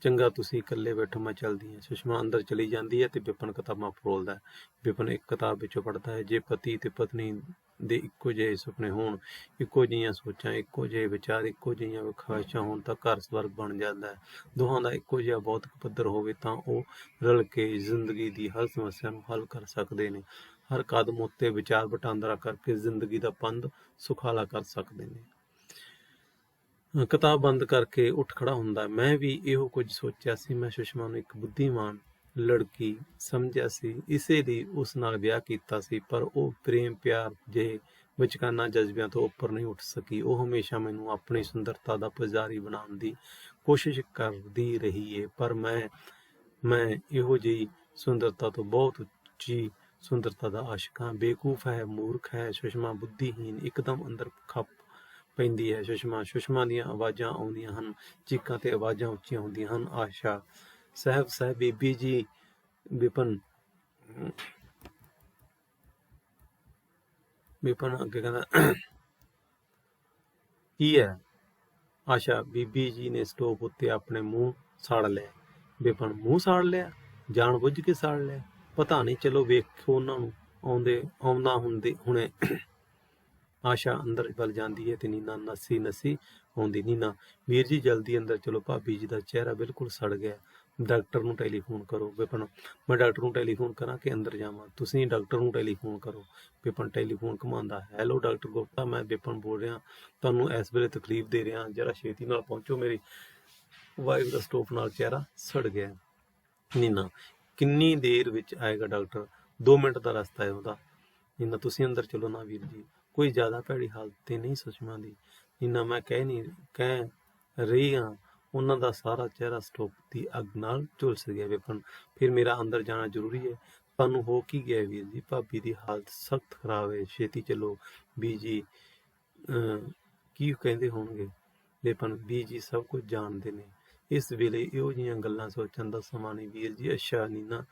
ਚੰਗਾ, ਤੁਸੀਂ ਇਕੱਲੇ ਬੈਠੋ, ਮੈਂ ਚੱਲਦੀ ਹਾਂ। ਸੁਸ਼ਮਾ ਅੰਦਰ ਚਲੀ ਜਾਂਦੀ ਹੈ ਤੇ ਵਿਪਨ ਕਿਤਾਬਾਂ ਫਰੋਲਦਾ ਹੈ। ਵਿਪਨ ਇੱਕ ਕਿਤਾਬ ਵਿੱਚੋਂ ਪੜ੍ਹਦਾ ਹੈ, ਜੇ ਪਤੀ ਤੇ ਪਤਨੀ ਦੇ ਇੱਕੋ ਜਿਹੇ ਸੁਪਨੇ ਹੋਣ, ਇੱਕੋ ਜਿਹੀਆਂ ਸੋਚਾਂ, ਇੱਕੋ ਜਿਹੇ ਵਿਚਾਰ, ਇੱਕੋ ਜਿਹੀਆਂ ਖਵਾਇਸ਼ਾਂ ਹੋਣ ਤਾਂ ਘਰ ਸਵਰਗ ਬਣ ਜਾਂਦਾ ਹੈ। ਦੋਹਾਂ ਦਾ ਇੱਕੋ ਜਿਹਾ ਬੌਧਿਕ ਪੱਧਰ ਹੋਵੇ ਤਾਂ ਉਹ ਰਲ ਕੇ ਜ਼ਿੰਦਗੀ ਦੀ ਹਰ ਸਮੱਸਿਆ ਨੂੰ ਹੱਲ ਕਰ ਸਕਦੇ ਨੇ। ਹਰ ਕਦਮ ਉੱਤੇ ਵਿਚਾਰ ਵਟਾਂਦਰਾ ਕਰਕੇ ਜ਼ਿੰਦਗੀ ਦਾ ਪੰਧ ਸੁਖਾਲਾ ਕਰ ਸਕਦੇ ਨੇ। ਕਿਤਾਬ ਬੰਦ ਕਰਕੇ ਉੱਠ ਖੜਾ ਹੁੰਦਾ। ਮੈਂ ਵੀ ਇਹੋ ਕੁਝ ਸੋਚਿਆ ਸੀ। ਮੈਂ ਸੁਸ਼ਮਾ ਨੂੰ ਇੱਕ ਬੁੱਧੀਮਾਨ ਲੜਕੀ ਸਮਝਿਆ ਸੀ, ਇਸੇ ਲਈ ਉਸ ਨਾਲ ਵਿਆਹ ਕੀਤਾ ਸੀ, ਪਰ ਉਹ ਪ੍ਰੇਮ ਪਿਆਰ ਜਿਹੇ ਵਿਚਕਾਨਾ ਜਜ਼ਬਿਆਂ ਤੋਂ ਉੱਪਰ ਨਹੀਂ ਉੱਠ ਸਕੀ। ਉਹ ਹਮੇਸ਼ਾ ਮੈਨੂੰ ਆਪਣੀ ਸੁੰਦਰਤਾ ਦਾ ਪੁਜਾਰੀ ਬਣਾਉਣ ਦੀ ਕੋਸ਼ਿਸ਼ ਕਰਦੀ ਰਹੀ ਹੈ, ਪਰ ਮੈਂ ਇਹੋ ਜਿਹੀ ਸੁੰਦਰਤਾ ਤੋਂ ਬਹੁਤ ਉੱਚੀ ਸੁੰਦਰਤਾ ਦਾ ਆਸ਼ਿਕ ਹਾਂ। ਬੇਵਕੂਫ ਹੈ, ਮੂਰਖ ਹੈ ਸੁਸ਼ਮਾ, ਬੁੱਧੀਹੀਨ, ਇੱਕਦਮ ਅੰਦਰ ਖੱਪ ਪੈਂਦੀ ਹੈ ਸੁਸ਼ਮਾ ਦੀਆਂ ਆਵਾਜ਼ਾਂ ਆਉਂਦੀਆਂ ਹਨ, ਚੀਕਾਂ ਤੇ ਆਵਾਜ਼ਾਂ ਉੱਚੀਆਂ ਹੁੰਦੀਆਂ ਹਨ। ਆਸ਼ਾ ਸਾਹਿਬ ਬੀਬੀ ਜੀ। ਵਿਪਨ ਅੱਗੇ ਕਹਿੰਦਾ ਕੀ ਹੈ? ਆਸ਼ਾ ਬੀਬੀ ਜੀ ਨੇ ਸਟੋਪ ਉੱਤੇ ਆਪਣੇ ਮੂੰਹ ਸਾੜ ਲਿਆ। ਵਿਪਨ ਮੂੰਹ ਸਾੜ ਲਿਆ? ਜਾਣ ਬੁੱਝ ਕੇ ਸਾੜ ਲਿਆ? ਪਤਾ ਨਹੀਂ, ਚਲੋ ਵੇਖੋ ਉਹਨਾਂ ਨੂੰ ਆਉਂਦਾ ਹੁਣੇ। ਆਸ਼ਾ ਅੰਦਰ ਵੱਲ ਜਾਂਦੀ ਹੈ ਤੇ ਨੀਨਾ ਨੱਸੀ ਆਉਂਦੀ। ਨੀਨਾ ਵੀਰ ਜੀ ਜਲਦੀ ਅੰਦਰ ਚਲੋ, ਭਾਬੀ ਜੀ ਦਾ ਚਿਹਰਾ ਬਿਲਕੁਲ ਸੜ ਗਿਆ, ਡਾਕਟਰ ਨੂੰ ਟੈਲੀਫੋਨ ਕਰੋ। ਵਿਪਨ ਮੈਂ ਡਾਕਟਰ ਨੂੰ ਟੈਲੀਫੋਨ ਕਰਾਂ ਕਿ ਅੰਦਰ ਜਾਵਾਂ? ਤੁਸੀਂ ਡਾਕਟਰ ਨੂੰ ਟੈਲੀਫੋਨ ਕਰੋ। ਵਿਪਨ ਟੈਲੀਫੋਨ ਘੁਮਾਉਂਦਾ। ਹੈਲੋ ਡਾਕਟਰ ਗੁਪਤਾ, ਮੈਂ ਵਿਪਨ ਬੋਲ ਰਿਹਾ, ਤੁਹਾਨੂੰ ਇਸ ਵੇਲੇ ਤਕਲੀਫ ਦੇ ਰਿਹਾ, ਜਰਾ ਛੇਤੀ ਨਾਲ ਪਹੁੰਚੋ, ਮੇਰੀ ਵਾਈਫ ਦਾ ਸਟੋਪ ਨਾਲ ਚਿਹਰਾ ਸੜ ਗਿਆ। ਨੀਨਾ ਕਿੰਨੀ ਦੇਰ ਵਿੱਚ ਆਏਗਾ ਡਾਕਟਰ? 2 ਮਿੰਟ ਦਾ ਰਸਤਾ ਹੈ ਉਹਦਾ। ਨੀਨਾ ਤੁਸੀਂ ਅੰਦਰ ਚਲੋ ਨਾ ਵੀਰ ਜੀ, ਕੋਈ ਜ਼ਿਆਦਾ ਭੈੜੀ ਹਾਲਤ ਤੇ ਨਹੀਂ ਸੁਸ਼ਮਾ ਦੀ। ਨੀਨਾ ਮੈਂ ਕਹਿ ਰਹੀ ਹਾਂ, ਉਹਨਾਂ ਦਾ ਸਾਰਾ ਚਿਹਰਾ ਸਟੋਪ ਦੀ ਅੱਗ ਨਾਲ ਝੁਲਸ ਗਿਆ। ਵਿਪਨ ਫਿਰ ਮੇਰਾ ਅੰਦਰ ਜਾਣਾ ਜ਼ਰੂਰੀ ਹੈ? ਤੁਹਾਨੂੰ ਹੋ ਕੀ ਗਿਆ ਵੀਰ ਜੀ? ਭਾਬੀ ਦੀ ਹਾਲਤ ਸਖਤ ਖਰਾਬ ਹੈ, ਛੇਤੀ ਚੱਲੋ। ਬੀਜੀ ਕੀ ਕਹਿੰਦੇ ਹੋਣਗੇ? ਵਿਪਨ ਬੀਜੀ ਸਭ ਕੁਝ ਜਾਣਦੇ ਨੇ, ਇਸ ਵੇਲੇ ਇਹੋ ਜਿਹੀਆਂ ਗੱਲਾਂ ਸੋਚਣ ਦਾ ਸਮਾਂ ਨਹੀਂ ਵੀਰ ਜੀ। ਅੱਛਾ ਨੀਨਾ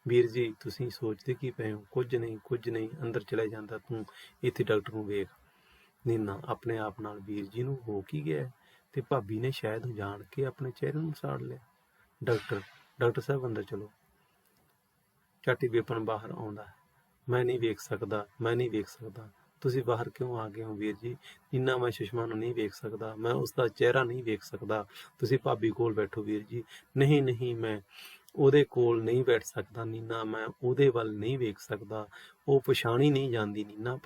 ਵੀਰ ਜੀ ਤੁਸੀਂ ਸੋਚਦੇ ਕੀ ਪਏ ਹੋ? ਕੁਝ ਨਹੀਂ, ਅੰਦਰ ਚਲੇ ਜਾਂਦਾ, ਤੂੰ ਇੱਥੇ ਡਾਕਟਰ ਨੂੰ ਵੇਖ। ਨੀਨਾ ਆਪਣੇ ਆਪ ਨਾਲ ਵੀਰ ਜੀ ਨੂੰ ਹੋ ਕੀ ਗਿਆ? ਤੇ ਭਾਬੀ ਨੇ ਸ਼ਾਇਦ ਜਾਣ ਕੇ ਆਪਣੇ ਚਿਹਰੇ ਨੂੰ ਸਾੜ ਲਿਆ। ਡਾਕਟਰ ਸਾਹਿਬ ਅੰਦਰ ਚਲੋ। ਝਾਟੀ ਵਿਪਨ ਬਾਹਰ ਆਉਂਦਾ। ਮੈਂ ਨਹੀਂ ਵੇਖ ਸਕਦਾ। ਤੁਸੀਂ ਬਾਹਰ ਕਿਉਂ ਆ ਗਏ ਹੋ ਵੀਰ ਜੀ? ਨੀਨਾ ਮੈਂ ਸੁਸ਼ਮਾ ਨੂੰ ਨਹੀਂ ਵੇਖ ਸਕਦਾ, ਮੈਂ ਉਸਦਾ ਚਿਹਰਾ ਨਹੀਂ ਵੇਖ ਸਕਦਾ। ਤੁਸੀਂ ਭਾਬੀ ਕੋਲ ਬੈਠੋ ਵੀਰ ਜੀ। ਨਹੀਂ ਮੈਂ ਉਹਦੇ ਕੋਲ ਨਹੀਂ ਬੈਠ ਸਕਦਾ ਨੀਨਾ, ਮੈਂ ਉਹਦੇ ਵੱਲ ਨਹੀਂ ਵੇਖ ਸਕਦਾ। ਉਹ ਪਛਾਣੀ ਨਹੀਂ ਜਾਂਦੀ ਨੀਨਾ,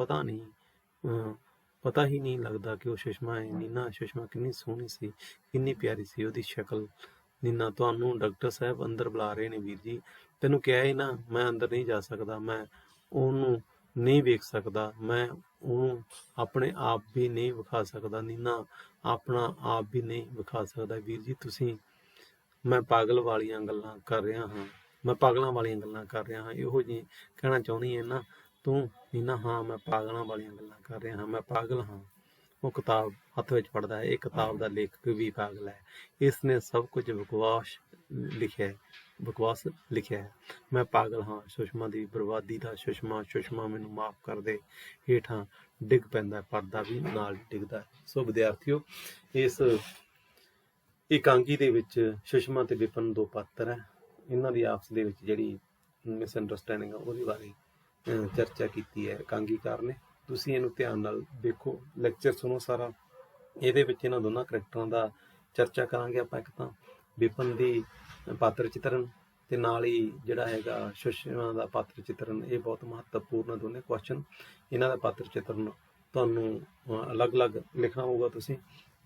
ਪਤਾ ਹੀ ਨਹੀਂ ਲੱਗਦਾ ਕਿ ਉਹ ਸੁਸ਼ਮਾ ਹੈ। ਨੀਨਾ ਸੁਸ਼ਮਾ ਕਿੰਨੀ ਸੋਹਣੀ ਸੀ, ਕਿੰਨੀ ਪਿਆਰੀ ਸੀ ਉਹਦੀ ਸ਼ਕਲ। ਨੀਨਾ ਤੁਹਾਨੂੰ ਡਾਕਟਰ ਸਾਹਿਬ ਅੰਦਰ ਬੁਲਾ ਰਹੇ ਨੇ ਵੀਰ ਜੀ। ਤੈਨੂੰ ਕਿਹਾ ਹੀ ਨਾ, ਮੈਂ ਅੰਦਰ ਨਹੀਂ ਜਾ ਸਕਦਾ, ਮੈਂ ਉਹਨੂੰ ਨਹੀਂ ਵੇਖ ਸਕਦਾ, ਮੈਂ ਉਹਨੂੰ ਆਪਣੇ ਆਪ ਵੀ ਨਹੀਂ ਵਿਖਾ ਸਕਦਾ। ਨੀਨਾ ਆਪਣਾ ਆਪ ਵੀ ਨਹੀਂ ਵਿਖਾ ਸਕਦਾ ਵੀਰ ਜੀ। ਮੈਂ ਪਾਗਲਾਂ ਵਾਲੀਆਂ ਗੱਲਾਂ ਕਰ ਰਿਹਾ ਹਾਂ। ਇਹੋ ਜਿਹੀ ਕਹਿਣਾ ਚਾਹੁੰਦੀ ਹੈ ਨਾ ਤੂੰ? ਨੀਨਾ ਹਾਂ ਮੈਂ ਪਾਗਲਾਂ ਵਾਲੀਆਂ ਗੱਲਾਂ ਕਰ ਰਿਹਾ ਹਾਂ, ਮੈਂ ਪਾਗਲ ਹਾਂ। ਉਹ ਕਿਤਾਬ ਹੱਥ ਵਿੱਚ ਫੜਦਾ ਹੈ। ਇਹ ਕਿਤਾਬ ਦਾ ਲੇਖਕ ਵੀ ਪਾਗਲ ਹੈ, ਇਸ ਨੇ ਸਭ ਕੁਝ ਬਕਵਾਸ ਲਿਖਿਆ ਹੈ। ਮੈਂ ਪਾਗਲ ਹਾਂ ਸੁਸ਼ਮਾ ਦੀ ਬਰਬਾਦੀ ਦਾ। ਸੁਸ਼ਮਾ ਮੈਨੂੰ ਮਾਫ ਕਰ ਦੇ। ਹੇਠਾਂ ਡਿੱਗ ਪੈਂਦਾ, ਪਰਦਾ ਵੀ ਨਾਲ ਡਿੱਗਦਾ। ਸੋ ਵਿਦਿਆਰਥੀਓ, ਇਸ ਇਕਾਂਗੀ ਦੇ ਵਿੱਚ ਸੁਸ਼ਮਾ ਤੇ ਵਿਪਨ 2 ਪਾਤਰ ਹੈ। ਇਹਨਾਂ ਦੀ ਆਪਸ ਦੇ ਵਿੱਚ ਜਿਹੜੀ ਮਿਸਅੰਡਰਸਟੈਂਡਿੰਗ ਆ ਉਹਦੇ ਬਾਰੇ ਚਰਚਾ ਕੀਤੀ ਹੈ ਇਕਾਂਗੀਕਾਰ ਨੇ। ਤੁਸੀਂ ਇਹਨੂੰ ਧਿਆਨ ਨਾਲ ਦੇਖੋ, ਲੈਕਚਰ ਸੁਣੋ ਸਾਰਾ। ਇਹਦੇ ਵਿੱਚ ਇਹਨਾਂ ਦੋਨਾਂ ਕਰੈਕਟਰਾਂ ਦਾ ਚਰਚਾ ਕਰਾਂਗੇ ਆਪਾਂ। ਇੱਕ ਤਾਂ ਵਿਪਨ ਦੀ ਪਾਤਰ ਚਿੱਤਰਨ ਤੇ ਨਾਲ ਹੀ ਜਿਹੜਾ ਹੈਗਾ ਸੁਸ਼ਮਾ ਦਾ ਪਾਤਰ ਚਿੱਤਰਨ। ਇਹ ਬਹੁਤ ਮਹੱਤਵਪੂਰਨ ਦੋਨੇ ਕੁਐਸਚਨ। ਇਹਨਾਂ ਦਾ ਪਾਤਰ ਚਿੱਤਰਨ ਤੁਹਾਨੂੰ ਅਲੱਗ-ਅਲੱਗ ਲਿਖਣਾ ਹੋਊਗਾ। ਤੁਸੀਂ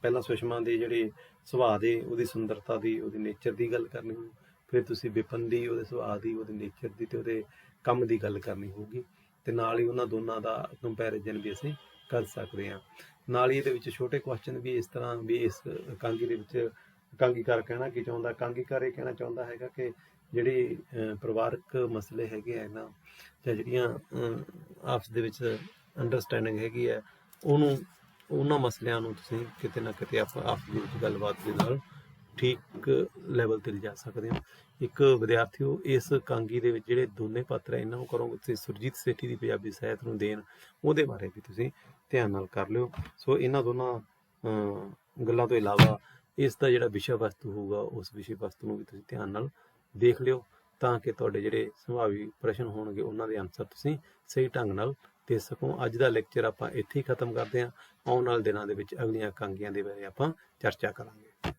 ਪਹਿਲਾਂ ਸੁਸ਼ਮਾ ਦੇ ਜਿਹੜੇ ਸੁਭਾਅ ਦੇ, ਉਹਦੀ ਸੁੰਦਰਤਾ ਦੀ, ਉਹਦੀ ਨੇਚਰ ਦੀ ਗੱਲ ਕਰਨੀ ਹੋਊ। ਫਿਰ ਤੁਸੀਂ ਵਿਪਨ ਦੀ, ਉਹਦੇ ਸੁਭਾਅ ਦੀ, ਉਹਦੇ ਨੇਚਰ ਦੀ ਤੇ ਉਹਦੇ ਕੰਮ ਦੀ ਗੱਲ ਕਰਨੀ ਹੋਊਗੀ। ਤੇ ਨਾਲ ਹੀ ਉਹਨਾਂ ਦੋਨਾਂ ਦਾ ਕੰਪੈਰੀਜ਼ਨ ਵੀ ਅਸੀਂ ਕਰ ਸਕਦੇ ਹਾਂ। ਨਾਲ ਹੀ ਇਹਦੇ ਵਿੱਚ ਛੋਟੇ ਕੁਐਸਚਨ ਵੀ ਇਸ ਤਰ੍ਹਾਂ ਵੀ ਇਸ ਇਕਾਂਗੀ ਦੇ ਵਿੱਚ ਇਕਾਂਗੀਕਾਰ ਕਹਿਣਾ ਕੀ ਚਾਹੁੰਦਾ? ਇਕਾਂਗੀਕਾਰ ਇਹ ਕਹਿਣਾ ਚਾਹੁੰਦਾ ਹੈਗਾ ਕਿ ਜਿਹੜੇ ਪਰਿਵਾਰਕ ਮਸਲੇ ਹੈਗੇ ਆ ਨਾ, ਜਾਂ ਜਿਹੜੀਆਂ ਆਪਸ ਦੇ ਵਿੱਚ ਅੰਡਰਸਟੈਂਡਿੰਗ ਹੈਗੀ ਹੈ, ਉਹਨਾਂ ਮਸਲਿਆਂ ਨੂੰ ਤੁਸੀਂ ਕਿਤੇ ਨਾ ਕਿਤੇ ਆਪਸ ਦੇ ਵਿੱਚ ਗੱਲਬਾਤ ਦੇ ਨਾਲ ਠੀਕ ਲੈਵਲ 'ਤੇ ਲਿਜਾ ਸਕਦੇ ਹੋ। ਇੱਕ ਵਿਦਿਆਰਥੀਓ, ਇਸ ਇਕਾਂਗੀ ਦੇ ਵਿੱਚ ਜਿਹੜੇ ਦੋਨੇ ਪਾਤਰ ਹੈ ਇਹਨਾਂ ਨੂੰ ਕਰੋਗੇ ਤੁਸੀਂ ਸੁਰਜੀਤ ਸੇਠੀ ਦੀ ਪੰਜਾਬੀ ਸਾਹਿਤ ਨੂੰ ਦੇਣ, ਉਹਦੇ ਬਾਰੇ ਵੀ ਤੁਸੀਂ ਧਿਆਨ ਨਾਲ ਕਰ ਲਿਓ। ਸੋ ਇਹਨਾਂ ਦੋਨਾਂ ਗੱਲਾਂ ਤੋਂ ਇਲਾਵਾ ਇਸ ਦਾ ਜਿਹੜਾ ਵਿਸ਼ਾ ਵਸਤੂ ਹੋਊਗਾ, ਉਸ ਵਿਸ਼ੇ ਵਸਤੂ ਨੂੰ ਵੀ ਤੁਸੀਂ ਧਿਆਨ ਨਾਲ ਦੇਖ ਲਿਓ, ਤਾਂ ਕਿ ਤੁਹਾਡੇ ਜਿਹੜੇ ਸੰਭਾਵੀ ਪ੍ਰਸ਼ਨ ਹੋਣਗੇ ਉਹਨਾਂ ਦੇ ਆਨਸਰ ਤੁਸੀਂ ਸਹੀ ਢੰਗ ਨਾਲ ਦੇ ਸਕੋ। ਅੱਜ ਦਾ ਲੈਕਚਰ ਆਪਾਂ ਇੱਥੇ ਹੀ ਖਤਮ ਕਰਦੇ ਹਾਂ। ਆਉਣ ਵਾਲੇ ਦਿਨਾਂ ਦੇ ਵਿੱਚ ਅਗਲੀਆਂ ਇਕਾਂਗੀਆਂ ਦੇ ਬਾਰੇ ਆਪਾਂ ਚਰਚਾ ਕਰਾਂਗੇ।